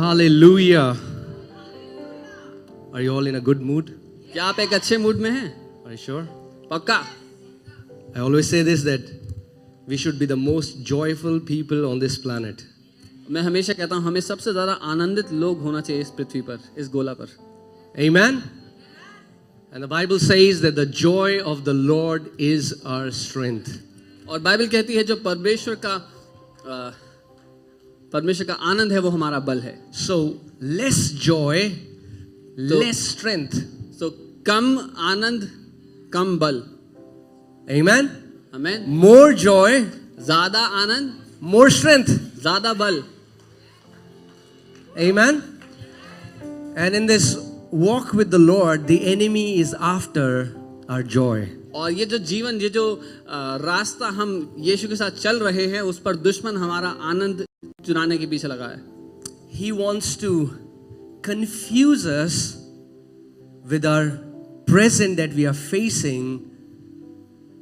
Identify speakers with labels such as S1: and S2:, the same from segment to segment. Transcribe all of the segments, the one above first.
S1: Hallelujah. Are you all in a good mood?
S2: क्या आप एक अच्छे मूड में हैं?
S1: Are you sure?
S2: पक्का?
S1: I always say this, that we should be the most joyful people on this planet.
S2: मैं हमेशा कहता हूँ हमें सबसे ज्यादा आनंदित लोग होना चाहिए इस पृथ्वी पर, इस गोला पर.
S1: Amen? And the Bible says that the joy of the Lord is our strength.
S2: और बाइबल कहती है जो परमेश्वर का आनंद है वो हमारा बल है.
S1: So less joy, less strength.
S2: So कम आनंद, कम बल.
S1: Amen?
S2: Amen.
S1: More joy,
S2: ज्यादा आनंद,
S1: more strength.
S2: ज्यादा बल.
S1: Amen? And in this walk with the Lord, the enemy is after our joy.
S2: और ये जो जीवन, ये जो रास्ता हम यीशु के साथ चल रहे हैं, उस पर दुश्मन हमारा आनंद चुराने के पीछे लगा है.
S1: He wants to confuse us with our present that we are facing,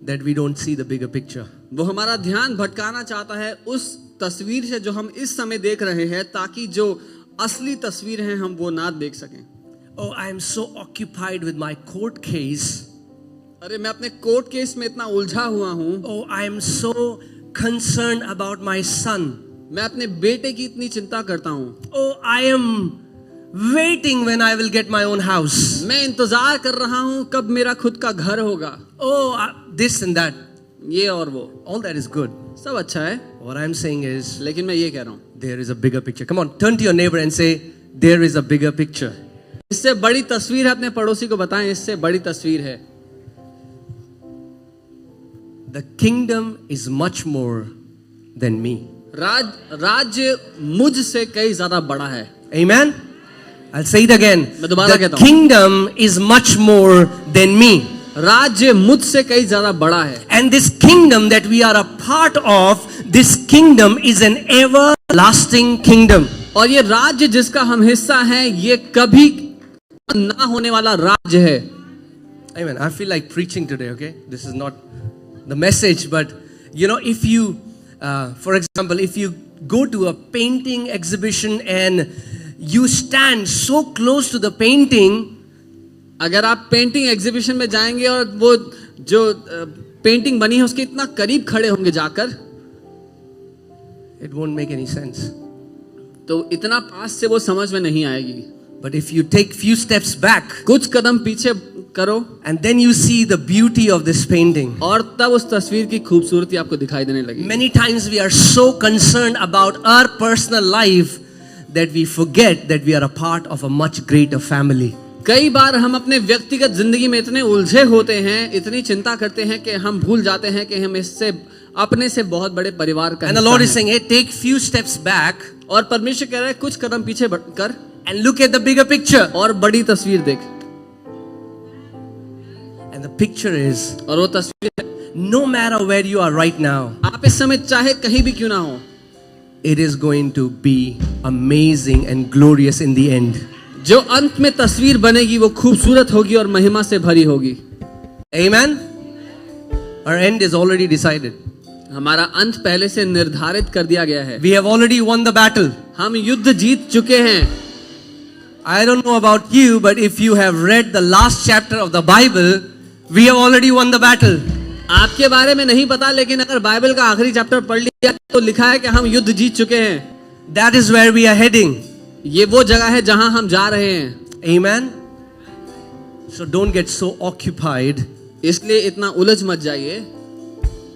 S1: that we don't see the bigger picture.
S2: वो हमारा ध्यान भटकाना चाहता है उस तस्वीर से जो हम इस समय देख रहे हैं, ताकि जो असली तस्वीर है हम वो ना देख सकें.
S1: Oh, I am so occupied with my court case.
S2: अरे मैं अपने कोर्ट केस में इतना उलझा हुआ हूँ.
S1: Oh, I am so concerned about my son.
S2: मैं अपने बेटे की इतनी चिंता करता हूँ.
S1: Oh, I am waiting when I will get my own house.
S2: मैं इंतजार कर रहा हूँ कब मेरा खुद का घर होगा.
S1: Oh, this and that.
S2: ये और वो.
S1: All that is good.
S2: सब अच्छा है.
S1: What I am saying is,
S2: लेकिन मैं ये कह रहा हूँ,
S1: there is a bigger picture. Come on, turn to your neighbor and say, there is a bigger picture.
S2: इससे बड़ी तस्वीर है. अपने पड़ोसी को बताएं, इससे बड़ी तस्वीर है.
S1: The kingdom is much more than me.
S2: राज्य मुझसे कई ज्यादा बड़ा है.
S1: Amen? I'll say it again.
S2: मैं दोबारा
S1: The
S2: कहता हूँ.
S1: kingdom is much more than me.
S2: राज्य मुझसे कई ज्यादा बड़ा है.
S1: And this kingdom that we are a part of, this kingdom is an everlasting kingdom.
S2: और ये राज्य जिसका हम हिस्सा हैं, ये कभी ना होने वाला राज्य है.
S1: Amen. I feel like preaching today, okay? This is not the message, but you know, if you, for example, if you go to a painting exhibition and you stand so close to the painting,
S2: अगर आप painting exhibition में जाएंगे और वो जो painting बनी है उसके इतना करीब खड़े होंगे जाकर,
S1: it won't make any sense.
S2: तो इतना पास से वो समझ में नहीं आएगी.
S1: But if you take few steps back,
S2: कुछ कदम पीछे करो,
S1: and then you see the beauty of this painting.
S2: और तब उस तस्वीर की खूबसूरती आपको दिखाई देने लगी.
S1: Many times we are so concerned about our personal life that we forget that we are a part of a much greater family.
S2: कई बार हम अपने व्यक्तिगत जिंदगी में इतने उलझे होते हैं, इतनी चिंता करते हैं कि हम भूल जाते हैं कि हम इससे अपने से बहुत बड़े परिवार का
S1: And the Lord is saying, hey, take few steps back.
S2: और परमेश्वर कह रहा है कुछ कदम पीछे कर
S1: and look at the bigger picture.
S2: और बड़ी तस्वीर देख.
S1: And the picture is,
S2: और वो तस्वीर है,
S1: no matter where you are right now,
S2: आप इस समय चाहे कहीं भी क्यों ना हो,
S1: it is going to be amazing and glorious in the end.
S2: जो अंत में तस्वीर बनेगी वो खूबसूरत होगी और महिमा से भरी होगी.
S1: Amen? Our end is already decided.
S2: हमारा अंत पहले से निर्धारित कर दिया गया है.
S1: We have already won the battle.
S2: हम युद्ध जीत चुके हैं.
S1: I don't know about you, but if you have read the last chapter of the Bible, we have already won the battle.
S2: आपके बारे में नहीं पता, लेकिन अगर बाइबल का आखिरी चैप्टर पढ़ लिया तो लिखा है कि हम युद्ध जीत चुके हैं.
S1: That is where we are heading.
S2: ये वो जगह है जहां हम जा रहे हैं.
S1: Amen? So don't get so occupied.
S2: इसलिए इतना उलझ मत जाइए.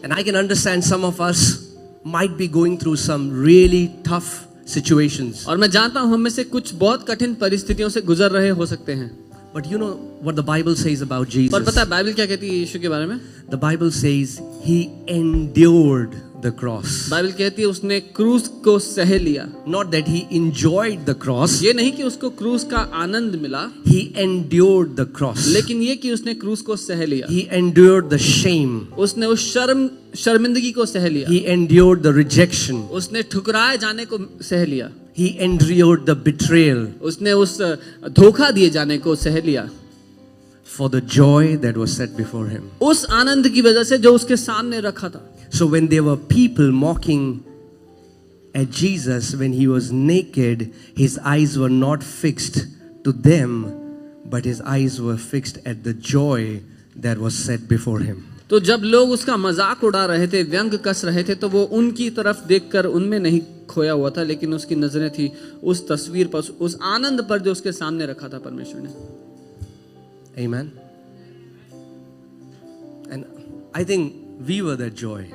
S1: And I can understand some of us might be going through some really tough situations.
S2: और मैं जानता हूं हम में से कुछ बहुत कठिन परिस्थितियों से गुजर रहे हो सकते हैं.
S1: But you know what the Bible says about Jesus?
S2: पर पता है बाइबल क्या कहती है यीशु के बारे में?
S1: The Bible says he endured the cross.
S2: Bible कहती है उसने क्रूस को सह लिया.
S1: Not that he enjoyed the cross.
S2: ये नहीं कि उसको क्रूस का आनंद मिला,
S1: He endured the cross.
S2: लेकिन ये कि उसने क्रूस को सह लिया.
S1: He endured the shame.
S2: उसने उस शर्मिंदगी को सह लिया.
S1: He endured the rejection.
S2: उसने ठुकराए जाने को सह लिया.
S1: He endured the betrayal.
S2: उसने उस धोखा दिए जाने को सह लिया.
S1: For the joy that was set before him.
S2: उस आनंद की वजह से जो उसके सामने रखा था.
S1: So when there were people mocking at Jesus when he was naked, his eyes were not fixed to them, but his eyes were fixed at the joy that was set before him.
S2: तो जब लोग उसका मजाक उड़ा रहे थे, व्यंग कस रहे थे, तो वो उनकी तरफ देखकर उनमें नहीं खोया हुआ था, लेकिन उसकी नजरें थी उस तस्वीर पर, उस आनंद पर जो उसके सामने रखा था परमेश्वर ने.
S1: Amen. And I think we were that joy.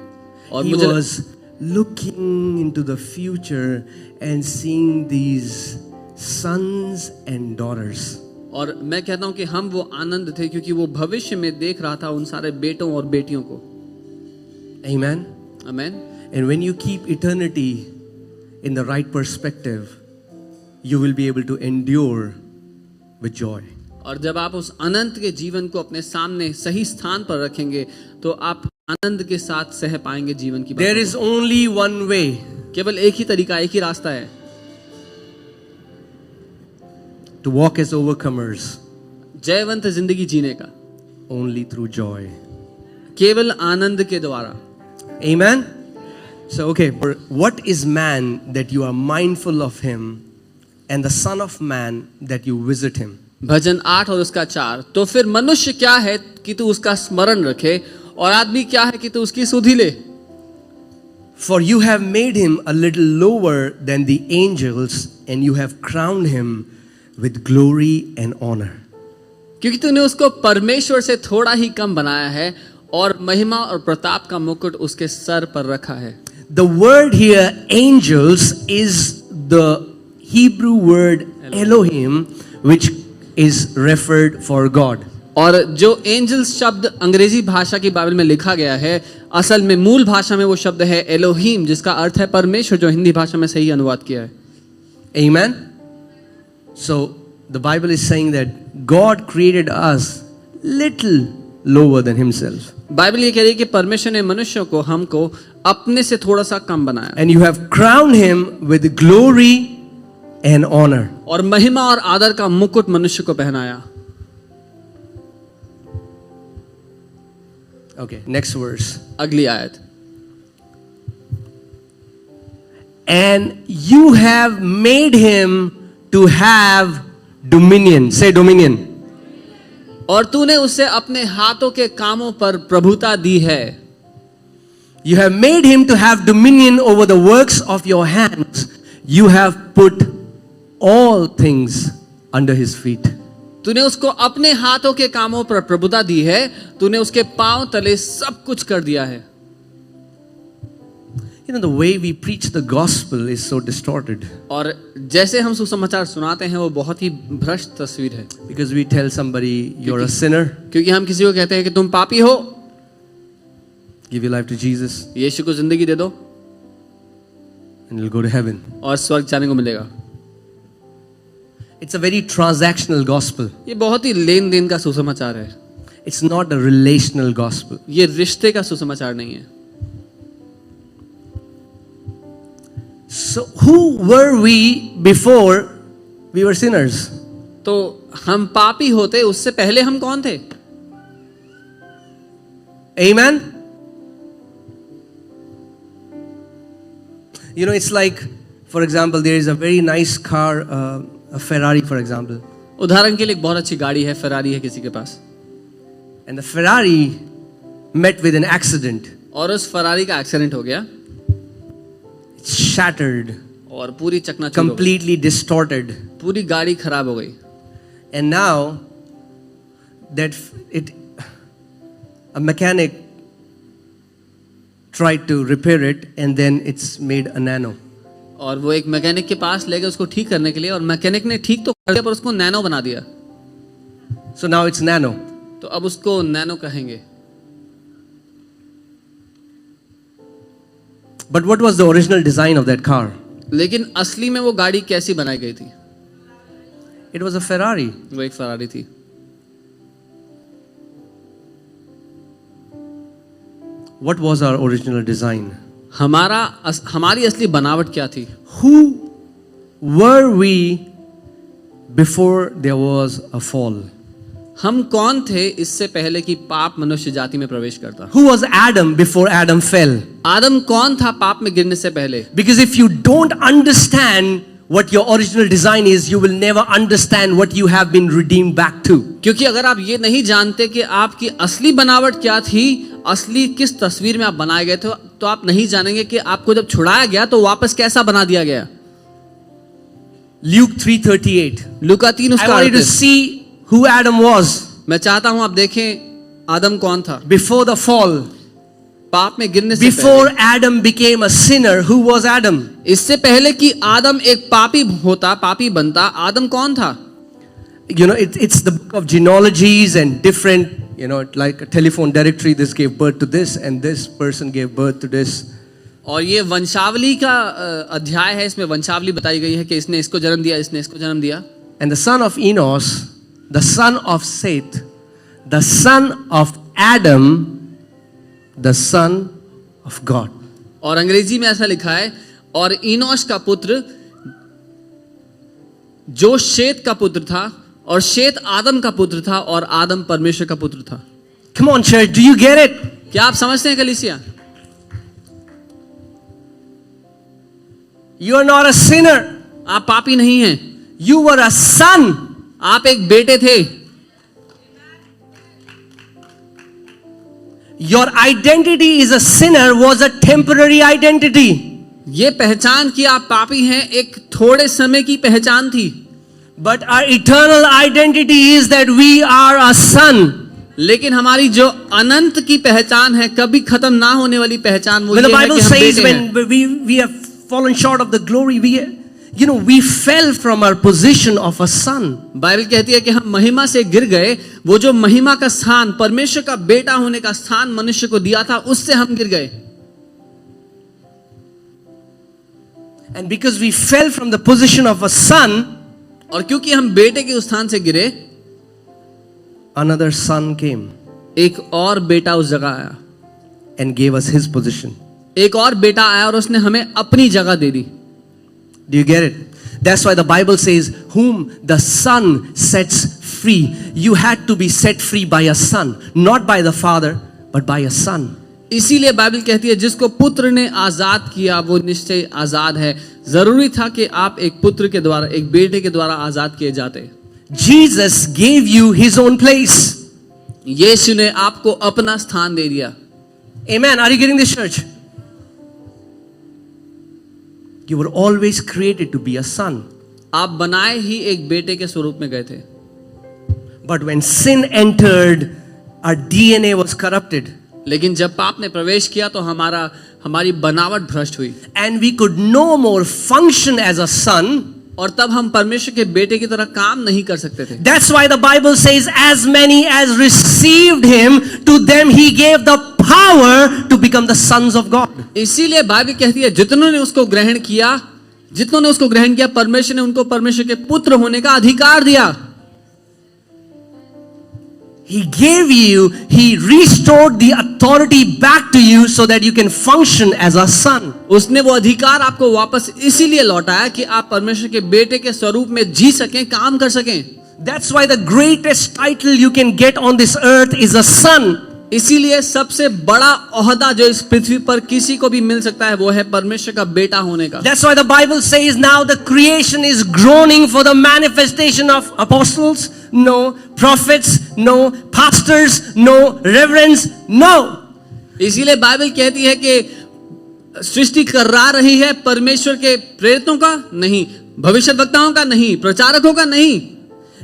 S2: और
S1: He
S2: मुझे
S1: was looking into the future and seeing these sons and daughters.
S2: और मैं कहता हूं कि हम वो आनंद थे क्योंकि वो भविष्य में देख रहा था उन सारे बेटों और बेटियों को.
S1: Amen.
S2: Amen.
S1: And when you keep eternity in the right perspective, you will be able to endure with joy.
S2: और जब आप उस अनंत के जीवन को अपने सामने सही स्थान पर रखेंगे तो आप आनंद के साथ सह पाएंगे जीवन की.
S1: There is only one way.
S2: केवल एक ही तरीका, एक ही रास्ता है
S1: To walk as overcomers,
S2: जयवंत जिंदगी जीने का,
S1: only through joy.
S2: केवल आनंद के द्वारा.
S1: Amen. So, okay, what is man that you are mindful of him, and the Son of Man that you visit him?
S2: भजन 8 और उसका 4. तो फिर मनुष्य क्या है कि तू उसका स्मरण रखे, और आदमी क्या है कि तू उसकी सुधि ले.
S1: For you have made him a little lower than the angels, and you have crowned him with glory and honor.
S2: क्योंकि तूने उसको परमेश्वर से थोड़ा ही कम बनाया है और महिमा और प्रताप का मुकुट उसके सर पर रखा है.
S1: The word here, angels, is the Hebrew word Elohim, which is referred for God.
S2: और जो एंजल्स शब्द अंग्रेजी भाषा की बाइबल में लिखा गया है, असल में मूल भाषा में वो शब्द है एलोहीम, जिसका अर्थ है परमेश्वर, जो हिंदी भाषा में सही अनुवाद किया है.
S1: Amen. So the Bible is saying that God created us little lower than himself.
S2: Bible ये कह रही है कि परमेश्वर ने मनुष्यों को, हमको अपने से थोड़ा सा कम बनाया.
S1: And you have crowned him with glory and honor.
S2: और महिमा और आदर का मुकुट मनुष्य को पहनाया.
S1: Okay, next verse.
S2: अगली आयत.
S1: And you have made him to have dominion. Say dominion.
S2: और तूने उसे अपने हाथों के कामों पर प्रभुता दी है.
S1: You have made him to have dominion over the works of your hands. You have put all things under his feet.
S2: तूने उसको अपने हाथों के कामों पर प्रभुता दी है. तूने उसके पांव तले सब कुछ कर दिया है.
S1: You know, the way we preach the gospel is so distorted.
S2: और जैसे हम सुसमाचार सुनाते हैं वो बहुत ही भ्रष्ट तस्वीर है.
S1: Because we tell somebody you're a sinner,
S2: क्योंकि हम किसी को कहते हैं कि तुम पापी हो,
S1: give your life to Jesus,
S2: यीशु को जिंदगी दे दो
S1: and you'll go to heaven.
S2: और स्वर्ग जाने को मिलेगा.
S1: It's a very transactional gospel.
S2: ये बहुत ही लेन देन का सुसमाचार है.
S1: It's not a relational gospel.
S2: ये रिश्ते का सुसमाचार नहीं है.
S1: So who were we before we were sinners?
S2: तो हम पापी होते उससे पहले हम कौन थे?
S1: Amen. You know, it's like, for example, there is a very nice car, a Ferrari, for example.
S2: उदाहरण के लिए एक बहुत अच्छी गाड़ी है, फेरारी है किसी के पास.
S1: And the Ferrari met with an accident.
S2: और उस फरारी का एक्सीडेंट हो गया
S1: It's shattered,
S2: और पूरी चकनाचूर हो गई.
S1: completely distorted.
S2: पूरी गाड़ी खराब हो गई.
S1: And now that a mechanic tried to repair it, and then it's made a nano.
S2: और वो एक मैकेनिक के पास ले गए उसको ठीक करने के लिए, और मैकेनिक ने ठीक तो कर दिया पर उसको नैनो बना दिया.
S1: So now it's nano.
S2: तो अब उसको नैनो कहेंगे.
S1: But what was the original design of that car?
S2: लेकिन असली में वो गाड़ी कैसी बनाई गई थी?
S1: It was a Ferrari.
S2: वो एक फरारी थी.
S1: What was our original design?
S2: हमारी असली बनावट क्या थी?
S1: Who were we before there was a fall?
S2: हम कौन थे इससे पहले कि पाप मनुष्य जाति में प्रवेश करता?
S1: Who was Adam before Adam fell?
S2: आदम कौन था पाप में गिरने से पहले?
S1: Because if you don't understand what your original design is, you will never understand what you have been redeemed back to.
S2: क्योंकि अगर आप ये नहीं जानते कि आपकी असली बनावट क्या थी, असली किस तस्वीर में आप बनाए गए थे, तो आप नहीं जानेंगे कि आपको जब छुड़ाया गया तो वापस कैसा बना दिया गया।
S1: Luke 3:38.
S2: लूका 3
S1: I
S2: उसका
S1: want you to
S2: 38।
S1: see who Adam was
S2: मैं चाहता हूं आप देखें आदम कौन था
S1: before the fall.
S2: पाप में गिरने से
S1: Before
S2: पहले।
S1: Adam became a sinner, who was Adam?
S2: इससे पहले कि आदम एक पापी होता, पापी बनता, आदम कौन था?
S1: You know, it's the book of genealogies and different, you know, like a telephone directory. This gave birth to this, and this person gave birth to this.
S2: और ये वंशावली का अध्याय है, इसमें वंशावली बताई गई है कि इसने इसको जन्म दिया, इसने इसको जन्म दिया।
S1: And the son of Enos, the son of Seth, the son of Adam, the son of God.
S2: और अंग्रेजी में ऐसा लिखा है, और इनोश का पुत्र जो शेत का पुत्र था, और शेत आदम का पुत्र था, और आदम परमेश्वर का पुत्र था।
S1: Come on, church, do you get it?
S2: क्या आप समझते हैं कलीसिया?
S1: You are not a sinner.
S2: आप पापी नहीं हैं,
S1: You were a son.
S2: आप एक बेटे थे।
S1: Your identity is a sinner was a temporary identity.
S2: ये पहचान कि आप पापी हैं एक थोड़े समय की पहचान थी,
S1: But our eternal identity is that we are a son.
S2: लेकिन हमारी जो अनंत की पहचान है, कभी खत्म ना होने वाली पहचान, वो
S1: When the
S2: ये है
S1: Bible
S2: कि हम
S1: says
S2: बेटे हैं।
S1: when we have fallen short of the glory, we fell from our position of a son.
S2: Bible कहती है कि हम महिमा से गिर गए, वो जो महिमा का स्थान, परमेश्वर का बेटा होने का स्थान मनुष्य को दिया था, उससे हम गिर गए।
S1: And because we fell from the position of a son,
S2: और क्योंकि हम बेटे के उस स्थान से गिरे,
S1: another son came
S2: एक और बेटा उस जगह आया,
S1: and gave us his position.
S2: एक और बेटा आया और उसने हमें अपनी जगह दे दी।
S1: Do you get it? That's why the Bible says, whom the son sets free. You had to be set free by a son, not by the father, but by a son.
S2: इसीलिए Bible कहती है जिसको पुत्र ने आजाद किया वो निश्चय आजाद है। जरूरी था कि आप एक पुत्र के द्वारा, एक बेटे के द्वारा आजाद किए जाते।
S1: Jesus gave you his own place.
S2: यीशु ने आपको अपना स्थान दे दिया।
S1: Amen. Are you getting this, church? You were always created to be a son.
S2: आप बनाए ही एक बेटे के स्वरूप में गए थे।
S1: But when sin entered, our DNA was corrupted.
S2: लेकिन जब पाप ने प्रवेश किया तो हमारी बनावट भ्रष्ट हुई,
S1: And we could no more function as a son.
S2: और तब हम परमेश्वर के बेटे की तरह काम नहीं कर सकते थे।
S1: That's why the Bible says, as many as received him, to them he gave the power to become the sons of God.
S2: इसीलिए बाइबल कहती है जितनों ने उसको ग्रहण किया, परमेश्वर ने उनको परमेश्वर के पुत्र होने का अधिकार दिया।
S1: He gave you, he restored the authority back to you so that you can function as a son.
S2: उसने वो अधिकार आपको वापस इसीलिए लौटाया कि आप परमेश्वर के बेटे के स्वरूप में जी सकें, काम कर सकें।
S1: That's why the greatest title you can get on this earth is a son.
S2: इसीलिए सबसे बड़ा ओहदा जो इस पृथ्वी पर किसी को भी मिल सकता है वो है परमेश्वर का बेटा होने का।
S1: That's why the Bible says now the creation is groaning for the manifestation of apostles, no prophets, no pastors, no reverends, no.
S2: इसीलिए बाइबल कहती है कि सृष्टि कर्रा रही है परमेश्वर के प्रेरितों का नहीं, भविष्यवक्ताओं का नहीं, प्रचारकों का नहीं।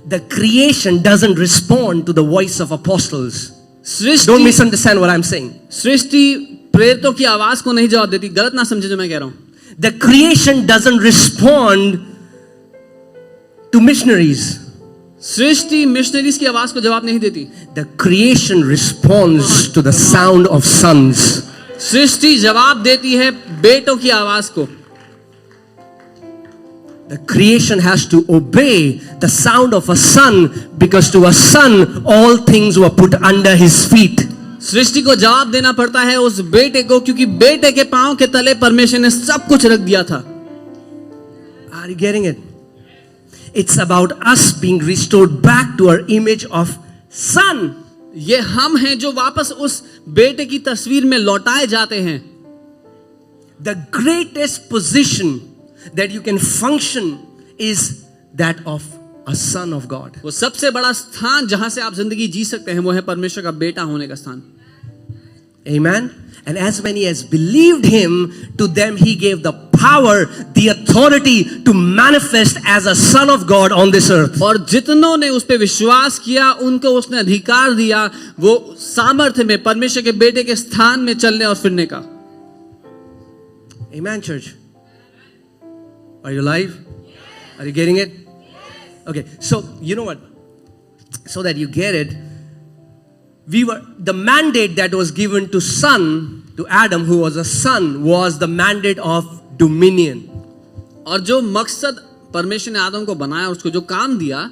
S1: The creation doesn't respond to the voice of apostles. Don't
S2: Srishti
S1: misunderstand what I'm saying.
S2: सृष्टि प्रेरितों की आवाज को नहीं जवाब देती, गलत ना समझे जो मैं कह रहा हूं।
S1: The creation doesn't respond to missionaries.
S2: Srishti missionaries की आवाज को जवाब नहीं देती।
S1: The creation responds to the sound of sons.
S2: सृष्टि जवाब देती है बेटों की आवाज को।
S1: The creation has to obey the sound of a son, because to a son all things were put under his feet.
S2: सृष्टि को जवाब देना पड़ता है उस बेटे को, क्योंकि बेटे के पांव के तले परमेश्वर ने सब कुछ रख दिया था।
S1: Are you getting it? It's about us being restored back to our image of son.
S2: ये हम हैं जो वापस उस बेटे की तस्वीर में लौटाए जाते हैं.
S1: The greatest position that you can function is that of a son of God.
S2: वो सबसे बड़ा स्थान जहां से आप जिंदगी जी सकते हैं वो है परमेश्वर का बेटा होने का स्थान.
S1: Amen. And as many as believed him, to them he gave the power, the authority to manifest as a son of God on this earth.
S2: और जितनों ने उस पे विश्वास किया उनको उसने अधिकार दिया वो सामर्थ्य में परमेश्वर के बेटे के स्थान में चलने और फिरने का.
S1: Amen, church. Are you alive? Are you getting it? Okay, so you know what? So that you get it, the mandate that was given to Adam, who was a son, was the mandate of dominion.
S2: और जो मकसद परमेश्वर ने आदम को बनाया उसको जो काम दिया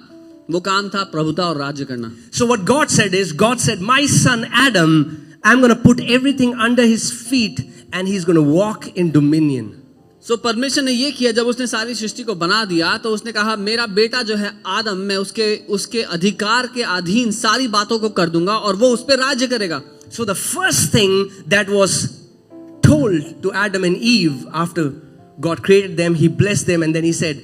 S2: वो काम था प्रभुता और राज्य करना.
S1: So what God said, my son Adam, I'm going to put everything under his feet and he's going to walk in dominion.
S2: So परमेश्वर ने ये किया जब उसने सारी सृष्टि को बना दिया तो उसने कहा मेरा बेटा जो है आदम मैं उसके अधिकार के अधीन सारी बातों को कर दूंगा और वो उस पर राज्य करेगा.
S1: So the first thing that was told to Adam and Eve after God created them, he blessed them and then he said,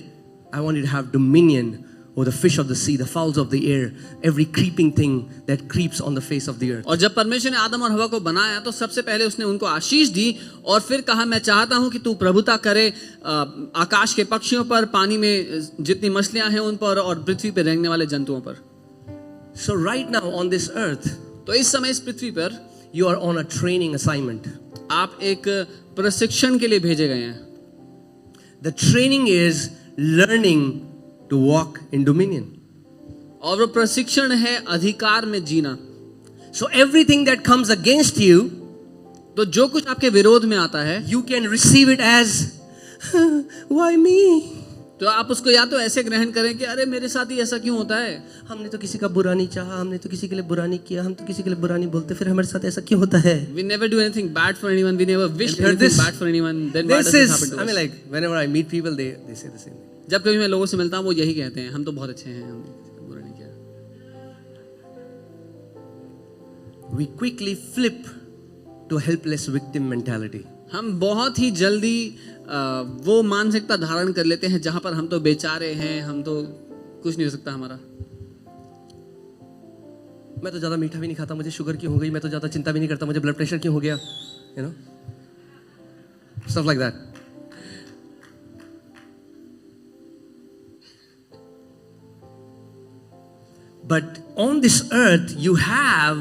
S1: I want you to have dominion over the fish of the sea, the fowls of the air, every creeping thing that creeps on the face of the earth.
S2: और जब परमेश्वर ने आदम और हवा को बनाया तो सबसे पहले उसने उनको आशीष दी और फिर कहा मैं चाहता हूं कि तू प्रभुता करे आकाश के पक्षियों पर, पानी में जितनी मछलियां हैं उन पर और पृथ्वी पर रहने वाले जंतुओं पर.
S1: So right now on this earth,
S2: तो इस समय इस पृथ्वी पर
S1: you are on a training assignment.
S2: आप एक प्रशिक्षण के लिए भेजे गए हैं.
S1: The training is learning to walk in dominion.
S2: और वो प्रशिक्षण है अधिकार में जीना.
S1: So everything that comes against you,
S2: तो जो कुछ आपके विरोध में आता है
S1: you can receive it as why me?
S2: तो आप उसको या तो ऐसे ग्रहण करें कि अरे मेरे साथ ही ऐसा क्यों होता है.
S1: हमने तो किसी का बुरा नहीं चाहा, हमने तो किसी के लिए बुरा नहीं किया, हम तो किसी के लिए बुरा नहीं बोलते, फिर हमारे साथ ऐसा क्यों होता है?
S2: We never do anything bad for anyone. We never wish anything bad for anyone. Then why does it happen to us?
S1: I mean, like whenever I meet people, they say the same thing.
S2: जब कभी मैं लोगों से मिलता हूँ वो यही कहते हैं हम तो बहुत अच्छे हैं, हमने किसी का बुरा नहीं किया.
S1: We quickly flip to helpless victim mentality.
S2: हम बहुत ही जल्दी वो मानसिकता धारण कर लेते हैं जहां पर हम तो बेचारे हैं, हम तो कुछ नहीं हो सकता हमारा.
S1: मैं तो ज्यादा मीठा भी नहीं खाता, मुझे शुगर क्यों हो गई, मैं तो ज्यादा चिंता भी नहीं करता, मुझे ब्लड प्रेशर क्यों हो गया, you know, stuff like that. But on this earth you have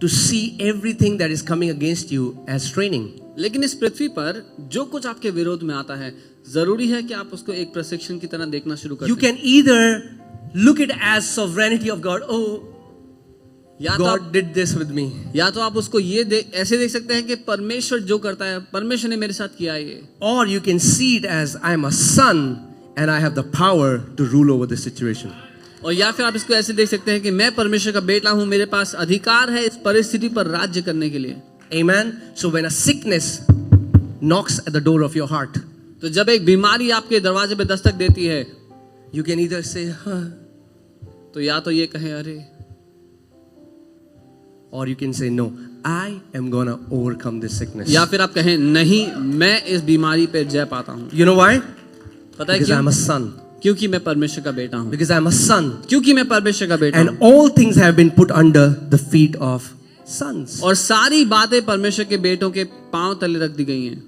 S1: to see everything that is coming against you as training.
S2: लेकिन इस पृथ्वी पर जो कुछ आपके विरोध में आता है जरूरी है कि आप उसको एक प्रशिक्षण की तरह देखना शुरू करें.
S1: You can either look it as sovereignty of God. Oh, God did this with me.
S2: या तो आप उसको ऐसे देख सकते हैं कि परमेश्वर जो करता है परमेश्वर ने मेरे साथ किया है ये.
S1: Or you can see it as I am a son and I have the power to rule over this situation.
S2: और या फिर आप इसको ऐसे देख सकते हैं कि मैं परमेश्वर का बेटा हूं, मेरे पास अधिकार है इस परिस्थिति पर राज्य करने के लिए.
S1: Amen. So when a sickness knocks at the door of your heart,
S2: तो जब एक बीमारी आपके दरवाजे पे दस्तक देती है
S1: you can either say,
S2: तो या तो ये कहें अरे,
S1: or you can say, no, I am gonna overcome this sickness.
S2: या फिर आप कहें नहीं मैं इस बीमारी पे जय पाता हूं.
S1: You know why?
S2: पता है
S1: Because
S2: क्यों?
S1: I'm a son.
S2: क्योंकि मैं परमेश्वर का बेटा हूं.
S1: Because I'm a son.
S2: क्योंकि मैं परमेश्वर का बेटा हूं.
S1: And all things have been put under the feet of sons.
S2: और सारी बातें परमेश्वर के बेटों के पांव तले रख दी गई हैं.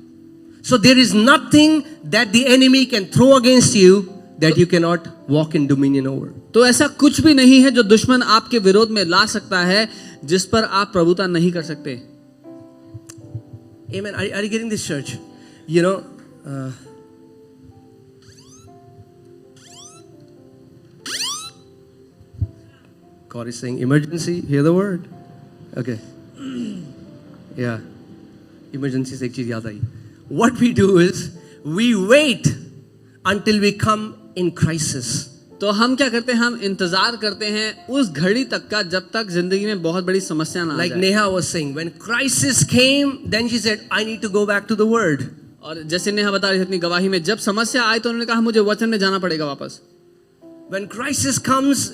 S1: So there is nothing that the enemy can throw against you that you cannot walk in dominion over.
S2: तो ऐसा कुछ भी नहीं है जो दुश्मन आपके विरोध में ला सकता है जिस पर आप प्रभुता नहीं कर सकते.
S1: Amen. Are you getting this, church? You know, God is saying emergency. Hear the word. Okay. Yeah. Emergency से एक चीज याद आई. What we do is we wait until we come in crisis.
S2: तो हम क्या करते हैं, हम इंतजार करते हैं उस घड़ी तक का जब तक जिंदगी में बहुत बड़ी समस्या ना आ
S1: Like
S2: जाए.
S1: Neha was saying, when crisis came, then she said, I need to go back to the word.
S2: और जैसे नेहा बता रही थी अपनी गवाही में, जब समस्या आई तो उन्होंने कहा मुझे वचन में जाना पड़ेगा वापस.
S1: When crisis comes,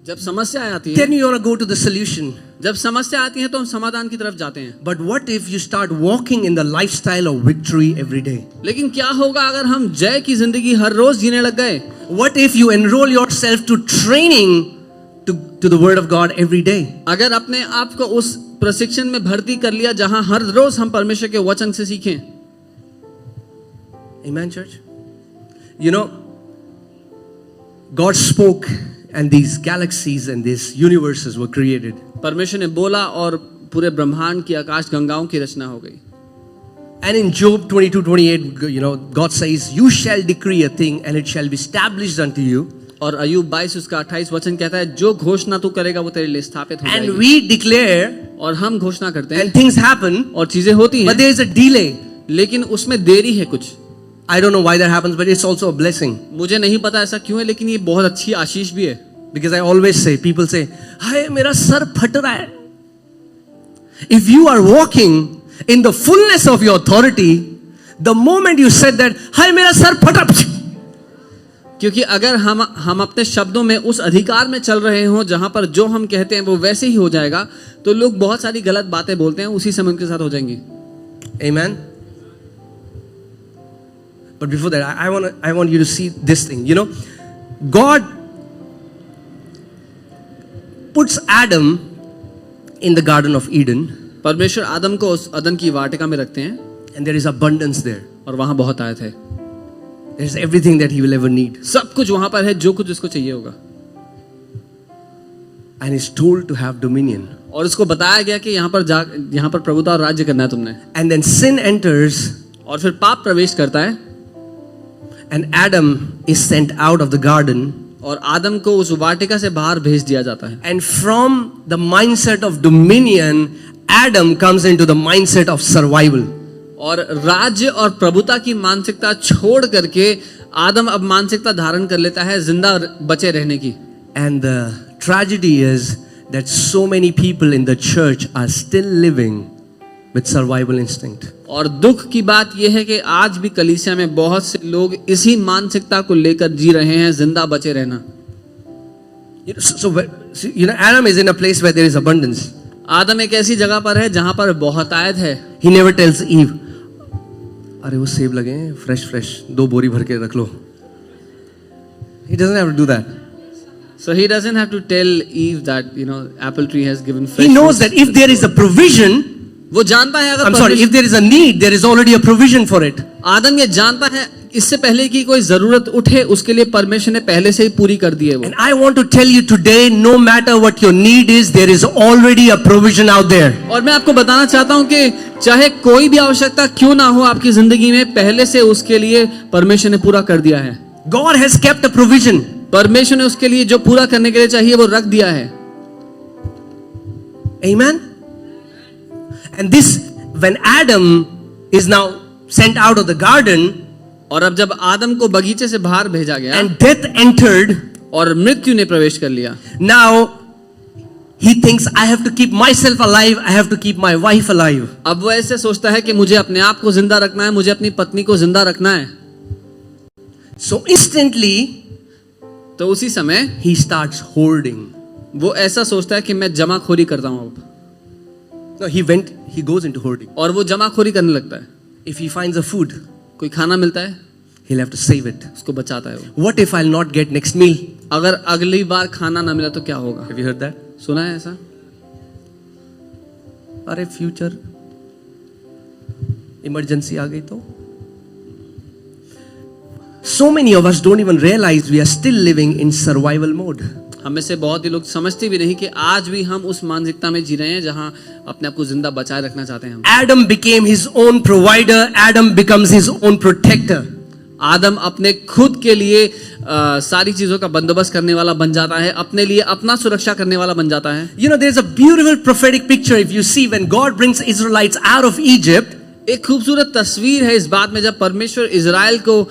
S2: जब समस्या आती है,
S1: then you want to go to the solution.
S2: जब समस्या आती है तो हम समाधान की तरफ जाते हैं.
S1: But what if you start walking in the lifestyle of victory every day?
S2: लेकिन क्या होगा अगर हम जय की जिंदगी हर रोज जीने लग गए?
S1: What if you enroll yourself to training to the word of God every day?
S2: अगर अपने आप को उस प्रशिक्षण में भर्ती कर लिया जहां हर रोज हम परमेश्वर के वचन से सीखें.
S1: Amen, church. You know, God spoke and these galaxies and these universes were created.
S2: परमेश्वर ने बोला और पूरे ब्रह्मांड की आकाश गंगाओं की रचना हो गई.
S1: And in Job 22:28, you know, God says, "You shall decree a thing and it shall be established unto you."
S2: और अय्यूब 22 उसका 28 वचन कहता है, जो घोषणा तू करेगा वो तेरे लिए स्थापित हो
S1: And
S2: जाएगी.
S1: we declare
S2: और हम घोषणा करते हैं
S1: and things happen,
S2: और चीजें होती
S1: but
S2: हैं,
S1: there is a delay.
S2: लेकिन उसमें देरी है कुछ.
S1: I don't know why that happens, but it's also a blessing.
S2: मुझे नहीं पता ऐसा क्यों है, लेकिन ये बहुत अच्छी आशीष भी है.
S1: Because I always say, people say, "Hi, मेरा सर फट रहा है." If you are walking in the fullness of your authority, the moment you said that, "Hi, मेरा सर फटा,"
S2: क्योंकि अगर हम अपने शब्दों में उस अधिकार में चल रहे हों जहां पर जो हम कहते हैं वो वैसे ही हो जाएगा, तो लोग बहुत सारी गलत बातें बोलते हैं, उसी समय उनके साथ हो जाएंगी.
S1: Amen. But before that, I want you to see this thing. You know, God puts Adam in the Garden of Eden,
S2: परमेश्वर आदम को उस अदन की वाटिका में रखते हैं
S1: and there is abundance there.
S2: और वहां बहुत आयत है.
S1: There's everything that he will ever need.
S2: सब कुछ वहां पर है जो कुछ उसको चाहिए होगा.
S1: And he's told to have dominion.
S2: और उसको बताया गया कि यहाँ पर प्रभुता और राज्य करना है तुमने.
S1: And then sin enters,
S2: और फिर पाप प्रवेश करता है
S1: and Adam is sent out of the garden.
S2: और आदम को उस वाटिका से बाहर भेज दिया जाता है.
S1: And from the mindset of dominion, Adam comes into the mindset of survival.
S2: और राज्य और प्रभुता की मानसिकता छोड़ करके आदम अब मानसिकता धारण कर लेता है जिंदा बचे रहने की.
S1: And the tragedy is that so many people in the church are still living with survival instinct.
S2: और दुख की बात यह है कि आज भी कलीसिया में बहुत से लोग इसी मानसिकता को लेकर जी रहे हैं, जिंदा बचे रहना.
S1: So you know, Adam is in a place where there is abundance.
S2: आदम एक ऐसी जगह पर है जहां पर बहुत आयत है.
S1: He never tells Eve, अरे वो सेब लगे हैं फ्रेश 2 बोरी भर के रख लो. He doesn't have to do that.
S2: So he doesn't have to tell Eve that, you know, apple tree has given fresh
S1: He knows
S2: fruits.
S1: that if there is a provision,
S2: वो जानता है अगर
S1: I'm sorry, if there is a need, there is already a provision for it.
S2: आदम ये जानता है इससे पहले कि कोई जरूरत उठे उसके लिए परमेश्वर ने पहले से ही पूरी कर दी है वो.
S1: And I want to tell you today, no matter what your need is, there is already a provision out there.
S2: और मैं आपको बताना चाहता हूं कि चाहे कोई भी आवश्यकता क्यों ना हो आपकी जिंदगी में, पहले से उसके लिए परमेश्वर ने पूरा कर दिया है.
S1: God has kept a provision.
S2: परमेश्वर ने उसके लिए जो पूरा करने के लिए चाहिए वो रख दिया है.
S1: Amen. And this, when Adam is now sent out of the garden,
S2: और अब जब आदम को बगीचे से बाहर भेजा गया
S1: and death entered,
S2: और मृत्यु ने प्रवेश कर लिया,
S1: now he thinks, I have to keep myself alive, I have to keep my wife alive.
S2: अब वो ऐसे सोचता है कि मुझे अपने आप को जिंदा रखना है, मुझे अपनी पत्नी को जिंदा रखना है.
S1: So instantly
S2: तो उसी समय
S1: he starts hoarding.
S2: वो ऐसा सोचता है कि मैं जमाखोरी करता हूं अब.
S1: No, he goes into hoarding.
S2: और वो जमाखोरी करने लगता है.
S1: If he finds a food,
S2: कोई खाना मिलता है
S1: he'll have to save it.
S2: उसको बचाता है वो.
S1: What if I'll not get next meal?
S2: अगर अगली बार खाना ना मिला तो क्या होगा?
S1: Have you heard that?
S2: सुना है ऐसा?
S1: अरे फ्यूचर इमरजेंसी आ गई तो. So many of us don't even realize we are still living in survival mode.
S2: हम में से बहुत ही लोग समझते भी नहीं कि आज भी हम उस मानसिकता में जी रहे हैं जहां अपने आप को जिंदा बचाए रखना चाहते हैं हम.
S1: Adam became his own provider. Adam becomes his own protector.
S2: आदम अपने खुद के लिए सारी चीजों का बंदोबस्त करने वाला बन जाता है, अपने लिए अपना सुरक्षा करने वाला बन जाता है.
S1: You know, there's a beautiful prophetic picture if you see when God brings Israelites out of Egypt.
S2: एक खूबसूरत तस्वीर है इस बात में जब परमेश्वर इजराइल को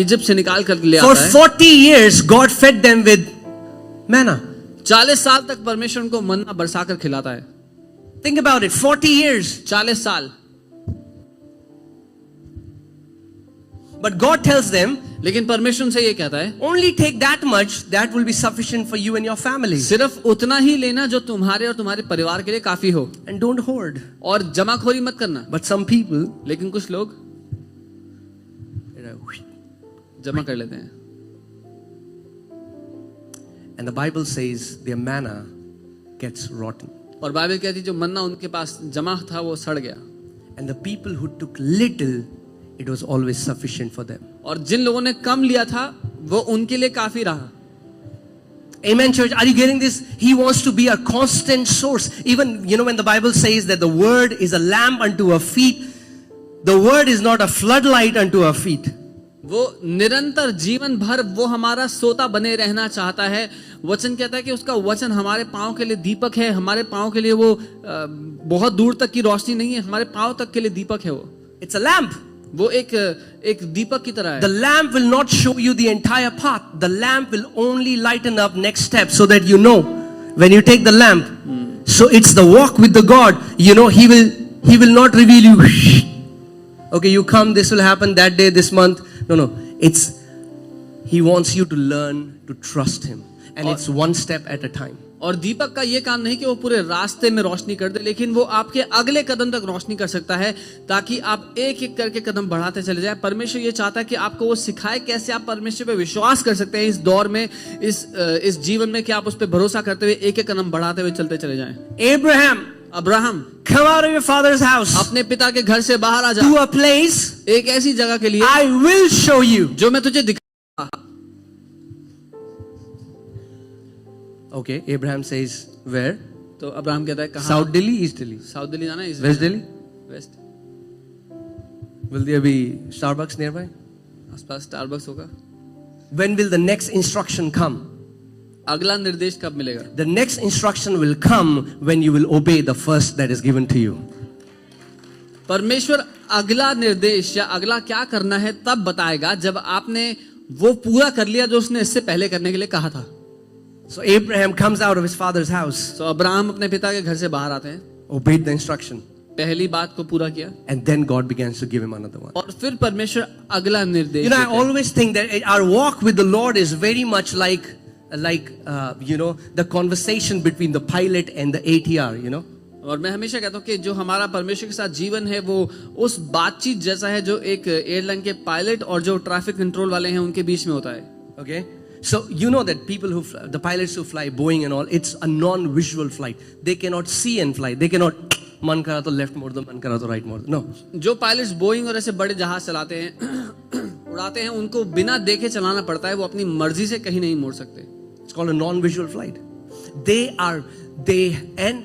S2: इजिप्ट से निकाल कर ले
S1: For
S2: आता है.
S1: 40 years, God fed them with manna.
S2: 40 साल तक परमेश्वर उनको मन्ना बरसाकर खिलाता है.
S1: Think about it, 40 years.
S2: 40 साल.
S1: But God tells them,
S2: लेकिन परमेश्वर से ये कहता है
S1: only take that much, that will be sufficient for you and your family.
S2: सिर्फ उतना ही लेना जो तुम्हारे और तुम्हारे परिवार के लिए काफी हो,
S1: And don't hoard.
S2: और जमाखोरी मत करना।
S1: But some people,
S2: लेकिन कुछ लोग
S1: you know,
S2: जमा कर लेते हैं,
S1: and the Bible says their manna gets rotten.
S2: और बाइबल कहती है जो मन्ना उनके पास जमा था वो सड़ गया,
S1: And the people who took little, it was always sufficient for them.
S2: और जिन लोगों ने कम लिया था वो उनके लिए काफी रहा।
S1: Amen, church. Are you getting this? He wants to be a constant source. Even, you know, when the Bible says that the word is a lamp unto our feet, the word is not a floodlight unto our feet.
S2: वो निरंतर जीवन भर वो हमारा सोता बने रहना चाहता है। वचन कहता है कि उसका वचन हमारे पांव के लिए दीपक है, हमारे पांव के लिए वो बहुत दूर तक की रोशनी नहीं है, हमारे पांव तक के लिए दीपक है वो।
S1: It's a lamp.
S2: वो एक दीपक की तरह है।
S1: The lamp will not show you the entire path. The lamp will only lighten up next step so that you know when you take the lamp. So it's the walk with the God. You know, He will not reveal you. Okay, you come, this will happen that day, this month. No. He wants you to learn to trust Him. And it's one step at a time.
S2: और दीपक का ये काम नहीं कि वो पूरे रास्ते में रोशनी कर दे, लेकिन वो आपके अगले कदम तक रोशनी कर सकता है ताकि आप एक एक करके कदम बढ़ाते चले जाएं। परमेश्वर ये चाहता है कि आपको वो सिखाए कैसे आप परमेश्वर पे विश्वास कर सकते हैं इस दौर में, इस जीवन में, कि आप उस पे भरोसा करते हुए एक एक कदम बढ़ाते हुए चलते चले जाएं। Abraham,
S1: come out of your father's house.
S2: अपने पिता के घर से बाहर आ जा,
S1: To a place
S2: एक ऐसी जगह के लिए
S1: I will show you.
S2: जो मैं तुझे दिखा।
S1: Okay, Abraham says where?
S2: तो अब्राहम कहता है कहाँ?
S1: South Delhi, East Delhi,
S2: south Delhi जाना है,
S1: West Delhi.
S2: West.
S1: Will there be Starbucks nearby?
S2: आसपास स्टारबक्स होगा।
S1: When will the next instruction come?
S2: अगला निर्देश कब मिलेगा?
S1: The next instruction will come when you will obey the first that is given to you.
S2: परमेश्वर अगला निर्देश या अगला क्या करना है तब बताएगा जब आपने वो पूरा कर लिया जो उसने इससे पहले करने के लिए कहा था।
S1: So Abraham comes out of his father's house,
S2: तो अब्राहम अपने पिता के घर से बाहर आते हैं,
S1: obeyed the instruction,
S2: पहली बात को पूरा किया,
S1: and then God begins to give him another one.
S2: और फिर परमेश्वर अगला निर्देश
S1: You know, I
S2: देते हैं।
S1: always think that our walk with the Lord is very much like you know, the conversation between the pilot and the ATR, you know.
S2: और मैं हमेशा कहता हूँ कि जो हमारा परमेश्वर के साथ जीवन है वो उस बातचीत जैसा है जो एक एयरलाइन के पायलट और जो ट्रैफिक कंट्रोल वाले हैं उनके बीच में होता है।
S1: Okay, so you know that the pilots who fly Boeing and all, it's a non-visual flight. They cannot see and fly. They cannot मन करा तो लेफ्ट मोड़ दो, मन करा तो राइट मोड़ दो. No.
S2: जो पायलट्स बोइंग और ऐसे बड़े जहाज चलाते हैं उड़ाते हैं, उनको बिना देखे चलाना पड़ता है, वो अपनी मर्जी से कहीं नहीं मोड़ सकते।
S1: It's called a non-visual flight. And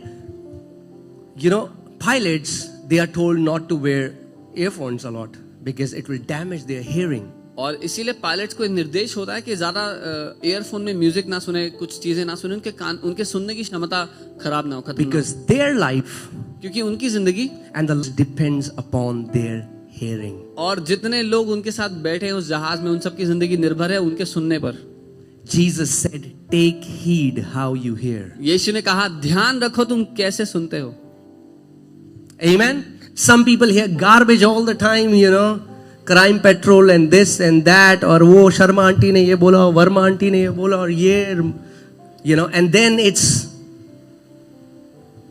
S1: you know, pilots, they are told not to wear earphones a lot because it will damage their hearing.
S2: और इसीलिए पायलट्स को निर्देश होता है कि ज्यादा ईयरफोन में म्यूजिक ना सुने, कुछ चीजें ना सुने, उनके कान, उनके सुनने की क्षमता खराब ना हो, खत्म ना हो।
S1: Because their life
S2: क्योंकि उनकी जिंदगी
S1: and the depends upon their hearing.
S2: और जितने लोग उनके साथ बैठे हैं उस जहाज में, उन सबकी जिंदगी निर्भर है उनके सुनने पर।
S1: Jesus said, take heed how you hear.
S2: यीशु ने कहा ध्यान रखो तुम कैसे सुनते हो।
S1: Amen. Some people hear garbage all the time, you know, crime patrol and this and that, और वो शर्मा आंटी ने ये बोला, वर्मा आंटी ने ये बोला, और ये, you know, and then it's